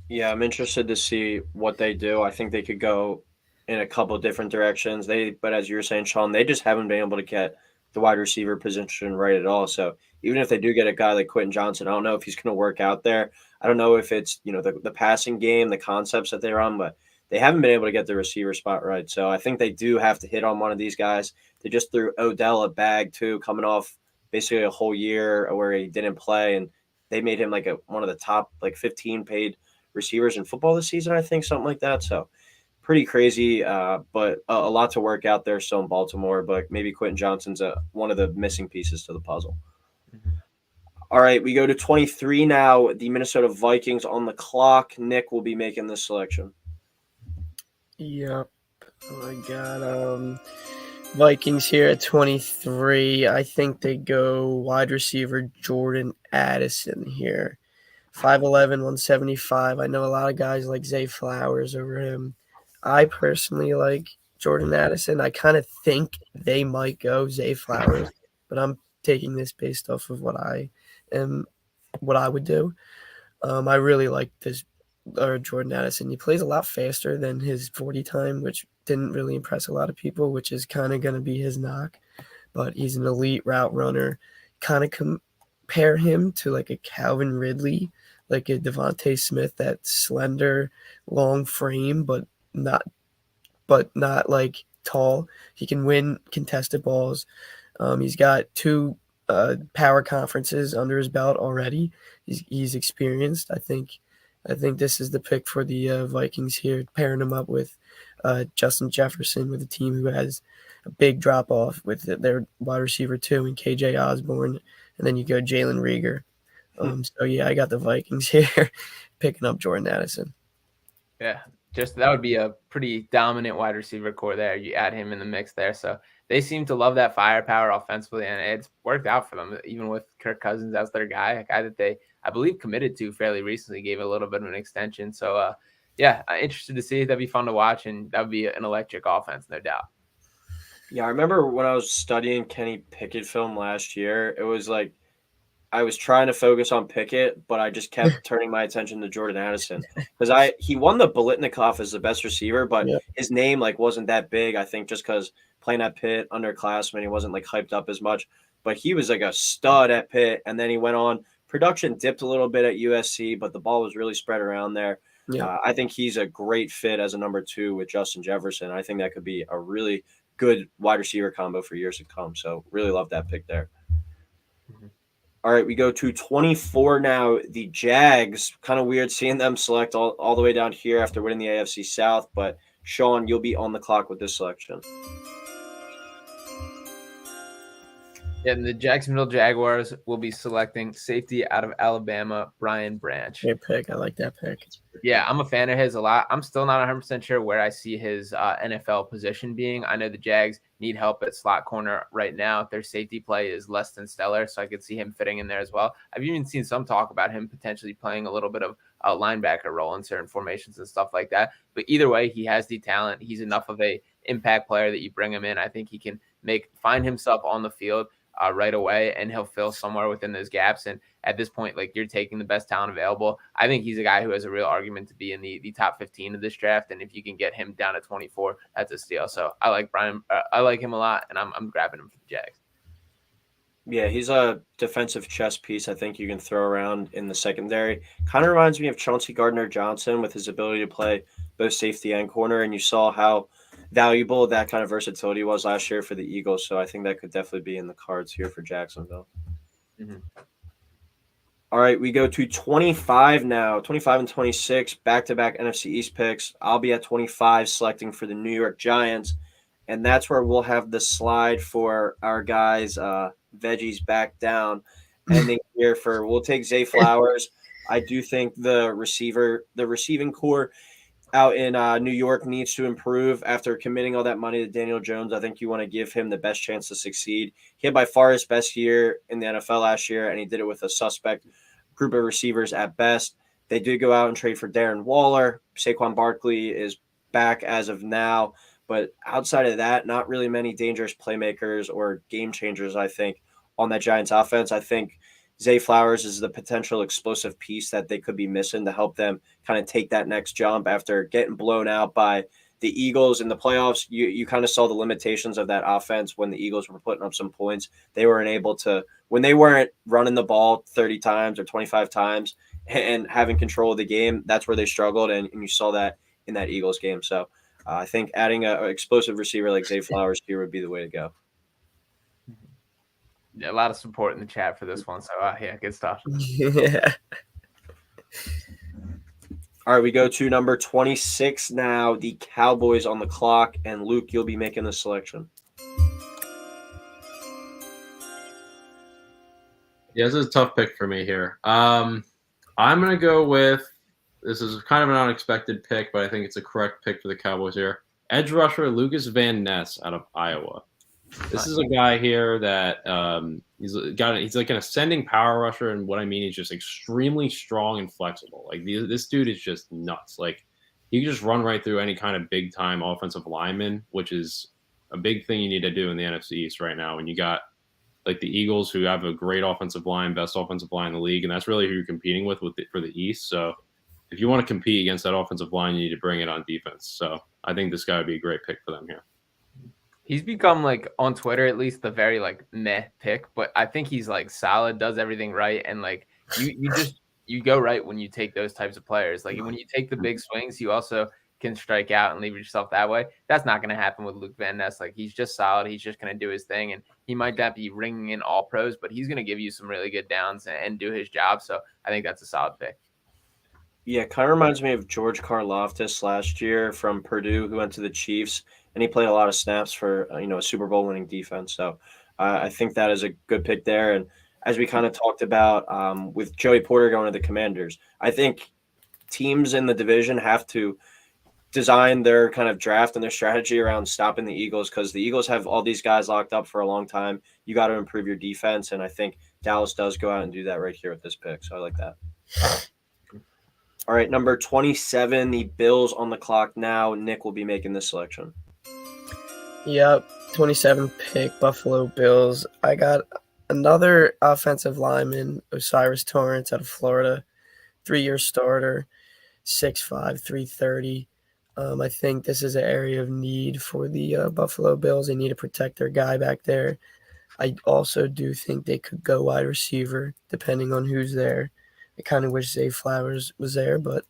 Yeah, I'm interested to see what they do. I think they could go in a couple different directions. But as you were saying, Sean, they just haven't been able to get the wide receiver position right at all. So even if they do get a guy like Quentin Johnson, I don't know if he's going to work out there. I don't know if it's the passing game, the concepts that they're on, but they haven't been able to get the receiver spot right. So I think they do have to hit on one of these guys. They just threw Odell a bag too, coming off basically a whole year where he didn't play, and they made him like one of the top 15 paid receivers in football this season, I think, something like that. So pretty crazy, but a lot to work out there still in Baltimore. But maybe Quentin Johnson's one of the missing pieces to the puzzle. Mm-hmm. All right, we go to 23 now. The Minnesota Vikings on the clock. Nick will be making this selection. Yep. I got Vikings here at 23. I think they go wide receiver Jordan Addison here. 5'11", 175. I know a lot of guys like Zay Flowers over him. I personally like Jordan Addison. I kind of think they might go Zay Flowers, but I'm taking this based off of what I would do. I really like this Jordan Addison. He plays a lot faster than his 40 time, which didn't really impress a lot of people, which is kind of going to be his knock. But he's an elite route runner. Kind of compare him to like a Calvin Ridley, like a Devontae Smith, that slender, long frame, but not like tall. He can win contested balls. He's got 2 power conferences under his belt already. He's experienced. I think this is the pick for the Vikings here, pairing him up with Justin Jefferson, with a team who has a big drop off with their wide receiver 2 and KJ Osborne, and then you go Jalen Reagor. So yeah, I got the Vikings here picking up Jordan Addison. Yeah, just that would be a pretty dominant wide receiver core there. You add him in the mix there. So they seem to love that firepower offensively, and it's worked out for them, even with Kirk Cousins as their guy, a guy that they, I believe, committed to fairly recently, gave a little bit of an extension. So yeah, interested to see. That'd be fun to watch, and that would be an electric offense, no doubt. Yeah, I remember when I was studying Kenny Pickett film last year, it was like I was trying to focus on Pickett, but I just kept turning my attention to Jordan Addison because he won the Biletnikoff as the best receiver, but his name wasn't that big. I think just because playing at Pitt, underclassman, he wasn't hyped up as much. But he was like a stud at Pitt, and then he went on. Production dipped a little bit at USC, but the ball was really spread around there. Yeah. I think he's a great fit as a number 2 with Justin Jefferson. I think that could be a really good wide receiver combo for years to come. So really love that pick there. Mm-hmm. All right, we go to 24 now. The Jags, kind of weird seeing them select all the way down here after winning the AFC South. But, Sean, you'll be on the clock with this selection. And the Jacksonville Jaguars will be selecting safety out of Alabama, Brian Branch. Great pick. I like that pick. Yeah, I'm a fan of his a lot. I'm still not 100% sure where I see his NFL position being. I know the Jags need help at slot corner right now. Their safety play is less than stellar, so I could see him fitting in there as well. I've even seen some talk about him potentially playing a little bit of a linebacker role in certain formations and stuff like that. But either way, he has the talent. He's enough of a impact player that you bring him in. I think he can find himself on the field right away, and he'll fill somewhere within those gaps. And at this point, like, you're taking the best talent available. I think he's a guy who has a real argument to be in the top 15 of this draft. And if you can get him down to 24, that's a steal. So I like Brian. I like him a lot, and I'm grabbing him for the Jags. Yeah, he's a defensive chess piece I think you can throw around in the secondary. Kind of reminds me of Chauncey Gardner-Johnson with his ability to play both safety and corner, and you saw how valuable that kind of versatility was last year for the Eagles. So I think that could definitely be in the cards here for Jacksonville. Mm-hmm. All right, we go to 25 now. 25 and 26, back-to-back NFC East picks. I'll be at 25 selecting for the New York Giants, and that's where we'll have the slide for our guys, Veggies back down. Ending here we'll take Zay Flowers. I do think the receiving core out in New York needs to improve after committing all that money to Daniel Jones. I think you want to give him the best chance to succeed. He had by far his best year in the NFL last year, and he did it with a suspect group of receivers at best. They did go out and trade for Darren Waller. Saquon Barkley is back as of now. But outside of that, not really many dangerous playmakers or game changers, I think, on that Giants offense. I think Zay Flowers is the potential explosive piece that they could be missing to help them kind of take that next jump after getting blown out by the Eagles in the playoffs. You kind of saw the limitations of that offense when the Eagles were putting up some points. They weren't able to, when they weren't running the ball 30 times or 25 times and having control of the game, that's where they struggled. And you saw that in that Eagles game. So I think adding an explosive receiver like Zay Flowers here would be the way to go. Yeah, a lot of support in the chat for this one. So, yeah, good stuff. Yeah. All right, we go to number 26 now, the Cowboys on the clock. And, Luke, you'll be making the selection. Yeah, this is a tough pick for me here. I'm going to go with – this is kind of an unexpected pick, but I think it's a correct pick for the Cowboys here. Edge rusher Lucas Van Ness out of Iowa. This is a guy here that he's like an ascending power rusher, and what I mean is just extremely strong and flexible. Like this dude is just nuts. Like he can just run right through any kind of big time offensive lineman, which is a big thing you need to do in the NFC East right now. When you got like the Eagles, who have a great offensive line, best offensive line in the league, and that's really who you're competing with for the East. So if you want to compete against that offensive line, you need to bring it on defense. So I think this guy would be a great pick for them here. He's become, like, on Twitter at least, the very, like, meh pick, but I think he's, like, solid, does everything right, and, like, you go right when you take those types of players. Like, when you take the big swings, you also can strike out and leave yourself that way. That's not going to happen with Luke Van Ness. Like, he's just solid. He's just going to do his thing, and he might not be ringing in all pros, but he's going to give you some really good downs and do his job, so I think that's a solid pick. Yeah, kind of reminds me of George Karlaftis last year from Purdue, who went to the Chiefs, and he played a lot of snaps for a Super Bowl winning defense. So I think that is a good pick there. And as we kind of talked about with Joey Porter going to the Commanders, I think teams in the division have to design their kind of draft and their strategy around stopping the Eagles, because the Eagles have all these guys locked up for a long time. You got to improve your defense, and I think Dallas does go out and do that right here with this pick. So I like that. All right, number 27, the Bills on the clock now. Nick will be making this selection. Yep, 27 pick, Buffalo Bills. I got another offensive lineman, Osiris Torrance out of Florida, 3-year starter, 6'5", 330. I think this is an area of need for the Buffalo Bills. They need to protect their guy back there. I also do think they could go wide receiver, depending on who's there. I kind of wish Zay Flowers was there, but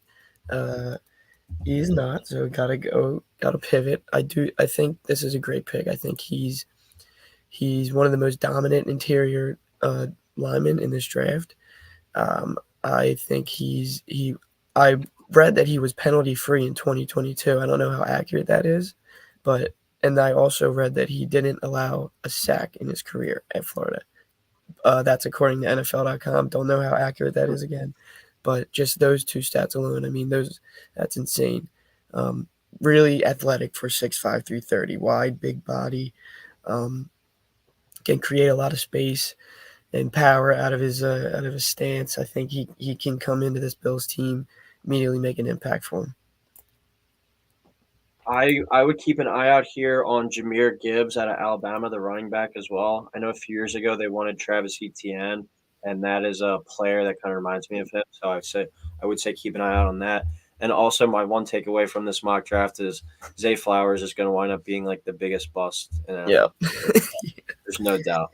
he's not, so gotta pivot. I think this is a great pick. I think he's one of the most dominant interior linemen in this draft. I think I read that he was penalty free in 2022. I don't know how accurate that is, but And I also read that he didn't allow a sack in his career at Florida. That's according to NFL.com. Don't know how accurate that is again, but just those two stats alone, I mean, that's insane. Really athletic for 6'5", 330, wide, big body, can create a lot of space and power out of his stance. I think he can come into this Bills team, immediately make an impact for him. I would keep an eye out here on Jahmyr Gibbs out of Alabama, the running back as well. I know a few years ago they wanted Travis Etienne, and that is a player that kind of reminds me of him. So I would say keep an eye out on that. And also, my one takeaway from this mock draft is Zay Flowers is going to wind up being like the biggest bust. Yeah, there's no doubt.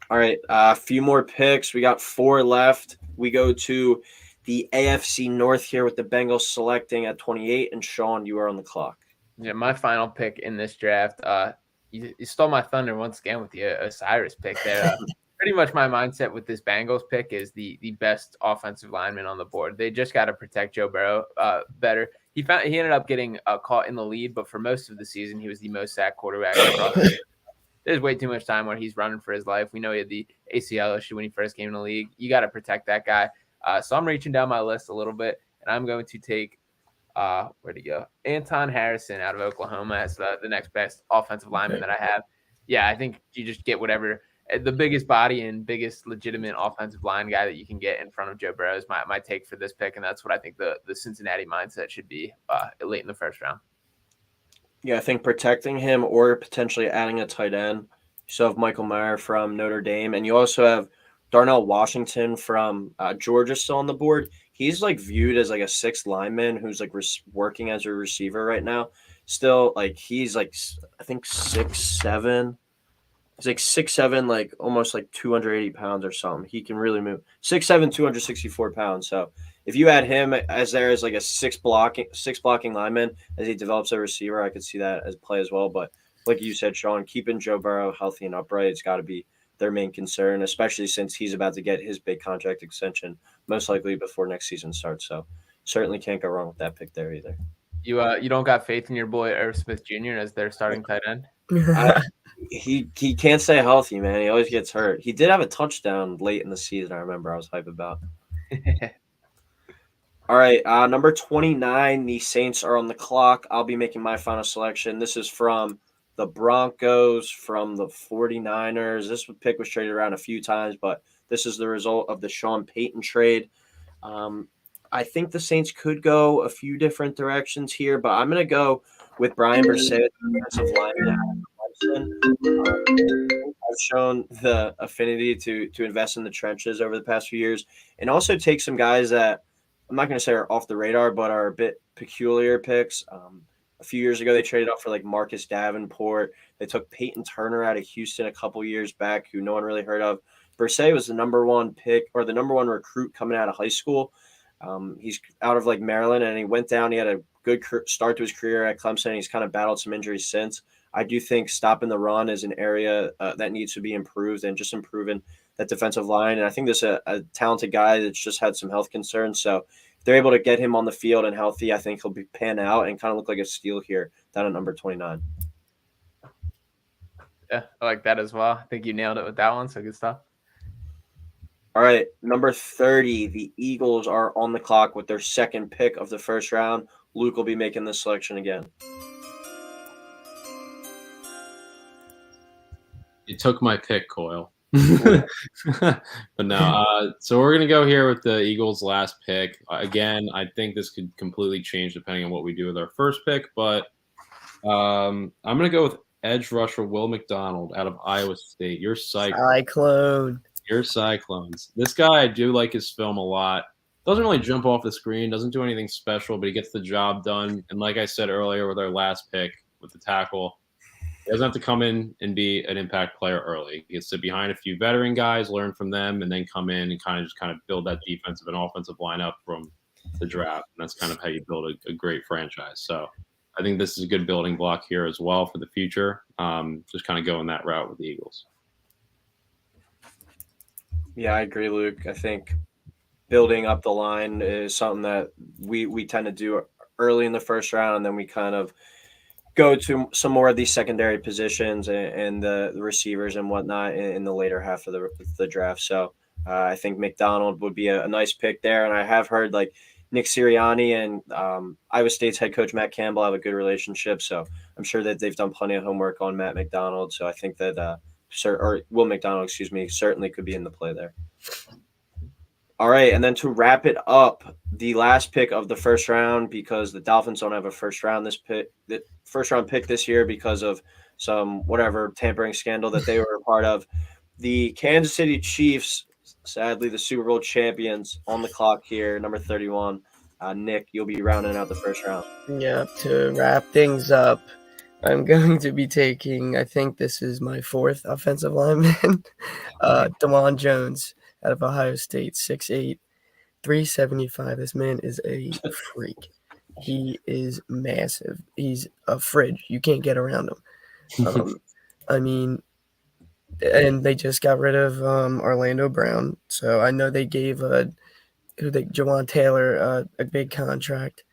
All right, a few more picks. We got 4 left. We go to the AFC North here with the Bengals selecting at 28. And Sean, you are on the clock. Yeah, my final pick in this draft. You stole my thunder once again with the Osiris pick there. Pretty much my mindset with this Bengals pick is the best offensive lineman on the board. They just got to protect Joe Burrow better. He ended up getting caught in the lead, but for most of the season, he was the most sacked quarterback across. There's way too much time where he's running for his life. We know he had the ACL issue when he first came in the league. You got to protect that guy. So I'm reaching down my list a little bit, and I'm going to take where'd he go? Anton Harrison out of Oklahoma as the next best offensive lineman that I have. Yeah, I think you just get whatever the biggest body and biggest legitimate offensive line guy that you can get in front of Joe Burrow is my take for this pick, and that's what I think the Cincinnati mindset should be late in the first round. Yeah, I think protecting him or potentially adding a tight end. You still have Michael Mayer from Notre Dame, and you also have Darnell Washington from Georgia still on the board. He's like viewed as like a 6th lineman who's like working as a receiver right now. Still, like he's like I think 6'7". He's like 6'7", like almost like 280 pounds or something. He can really move. 6'7", 264 pounds. So if you add him as like a 6 blocking lineman as he develops a receiver, I could see that as play as well. But like you said, Sean, keeping Joe Burrow healthy and upright, it's got to be their main concern, especially since he's about to get his big contract extension, most likely before next season starts. So certainly can't go wrong with that pick there either. You don't got faith in your boy Irv Smith Jr. as their starting tight end? He can't stay healthy, man. He always gets hurt. He did have a touchdown late in the season. I remember I was hype about. All right, number 29. The Saints are on the clock. I'll be making my final selection. This is from the Broncos, from the 49ers. This pick was traded around a few times, but this is the result of the Sean Payton trade. I think the Saints could go a few different directions here, but I'm going to go with Brian Brissett, defensive lineman. I've shown the affinity to invest in the trenches over the past few years, and also take some guys that I'm not going to say are off the radar, but are a bit peculiar picks. A few years ago, they traded up for like Marcus Davenport. They took Peyton Turner out of Houston a couple years back, who no one really heard of. Brissett was the number 1 pick or the number 1 recruit coming out of high school. He's out of like Maryland, and he went down. He had a good start to his career at Clemson. He's kind of battled some injuries since. I do think stopping the run is an area that needs to be improved, and just improving that defensive line. And I think there's a talented guy that's just had some health concerns. So if they're able to get him on the field and healthy, I think he'll be pan out and kind of look like a steal here down at number 29. Yeah, I like that as well. I think you nailed it with that one. So good stuff. All right, number 30, the Eagles are on the clock with their 2nd pick of the first round. Luke will be making this selection again. You took my pick, Coyle. But no, so we're going to go here with the Eagles' last pick. Again, I think this could completely change depending on what we do with our first pick, but I'm going to go with edge rusher Will McDonald out of Iowa State. Your Cyclone. Your Cyclones. This guy, I do like his film a lot. Doesn't really jump off the screen, doesn't do anything special, but he gets the job done. And like I said earlier with our last pick with the tackle, he doesn't have to come in and be an impact player early. He gets to sit behind a few veteran guys, learn from them, and then come in and kind of build that defensive and offensive lineup from the draft. And that's kind of how you build a great franchise. So I think this is a good building block here as well for the future. Just kind of going that route with the Eagles. Yeah, I agree, Luke. I think building up the line is something that we tend to do early in the first round, and then we kind of go to some more of these secondary positions and the receivers and whatnot in the later half of the draft. So I think McDonald would be a nice pick there. And I have heard like Nick Sirianni and Iowa State's head coach Matt Campbell have a good relationship. So I'm sure that they've done plenty of homework on Matt McDonald. So I think that or Will McDonald, excuse me, certainly could be in the play there. All right, and then to wrap it up, the last pick of the first round, because the Dolphins don't have a first round pick this year because of some whatever tampering scandal that they were a part of. The Kansas City Chiefs, sadly the Super Bowl champions, on the clock here, number 31. Nick, you'll be rounding out the first round. Yeah, to wrap things up, I'm going to be taking, I think this is my fourth offensive lineman, DeJuan Jones out of Ohio State, 6'8", 375. This man is a freak. He is massive. He's a fridge. You can't get around him. I mean, and they just got rid of Orlando Brown, so I know they gave Jawan Taylor a big contract.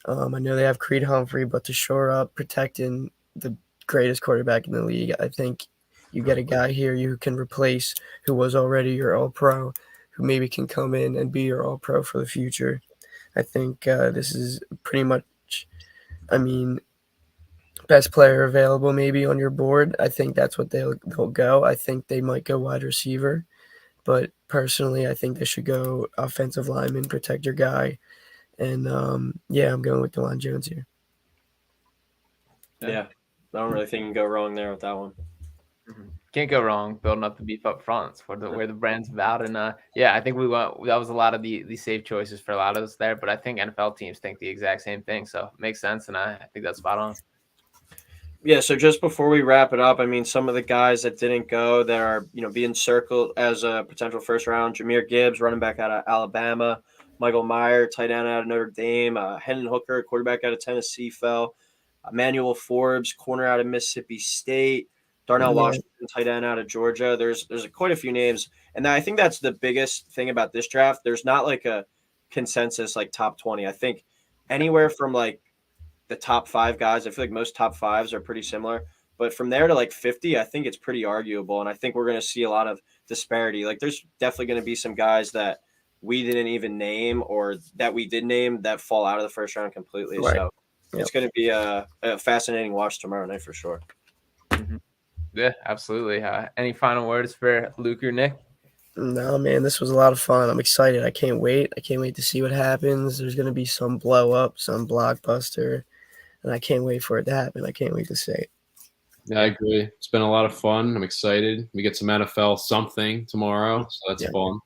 I know they have Creed Humphrey, but to shore up protecting the greatest quarterback in the league, I think you get a guy here you can replace who was already your All-Pro, who maybe can come in and be your All-Pro for the future. I think this is pretty much, best player available maybe on your board. I think that's what they'll go. I think they might go wide receiver, but personally, I think they should go offensive lineman, protect your guy. And, I'm going with DeJuan Jones here. Yeah, I don't really think you can go wrong there with that one. Can't go wrong building up the beef up front. It's where the brand's about. And I think that was a lot of the safe choices for a lot of us there. But I think NFL teams think the exact same thing. So it makes sense. And I think that's spot on. Yeah, so just before we wrap it up, some of the guys that didn't go that are, being circled as a potential first round: Jahmyr Gibbs, running back out of Alabama; Michael Mayer, tight end out of Notre Dame; Hendon Hooker, quarterback out of Tennessee, fell; Emmanuel Forbes, corner out of Mississippi State; Darnell Washington, tight end out of Georgia. There's quite a few names, and I think that's the biggest thing about this draft. There's not like a consensus like top 20. I think anywhere from like the top 5 guys, I feel like most top 5s are pretty similar, but from there to like 50, I think it's pretty arguable. And I think we're going to see a lot of disparity. Like there's definitely going to be some guys that we didn't even name or that we did name that fall out of the first round completely. Right. So it's going to be a fascinating watch tomorrow night for sure. Mm-hmm. Yeah, absolutely. Any final words for Luke or Nick? No, man, this was a lot of fun. I'm excited. I can't wait. I can't wait to see what happens. There's going to be some blow up, some blockbuster. And I can't wait for it to happen. I can't wait to see it. Yeah, I agree. It's been a lot of fun. I'm excited. We get some NFL something tomorrow, so that's fun.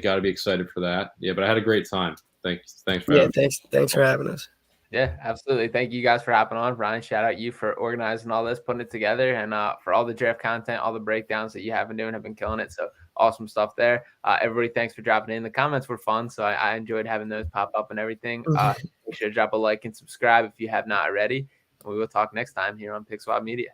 Got to be excited for that. Yeah, but I had a great time. Thanks for having me. Thanks for having us. Yeah, absolutely. Thank you guys for hopping on. Ryan, shout out you for organizing all this, putting it together, and for all the draft content, all the breakdowns that you have been killing it. So awesome stuff there. Everybody, thanks for dropping in. The comments were fun, so I enjoyed having those pop up and everything. Make sure to drop a like and subscribe if you have not already. We will talk next time here on Pick Swap Media.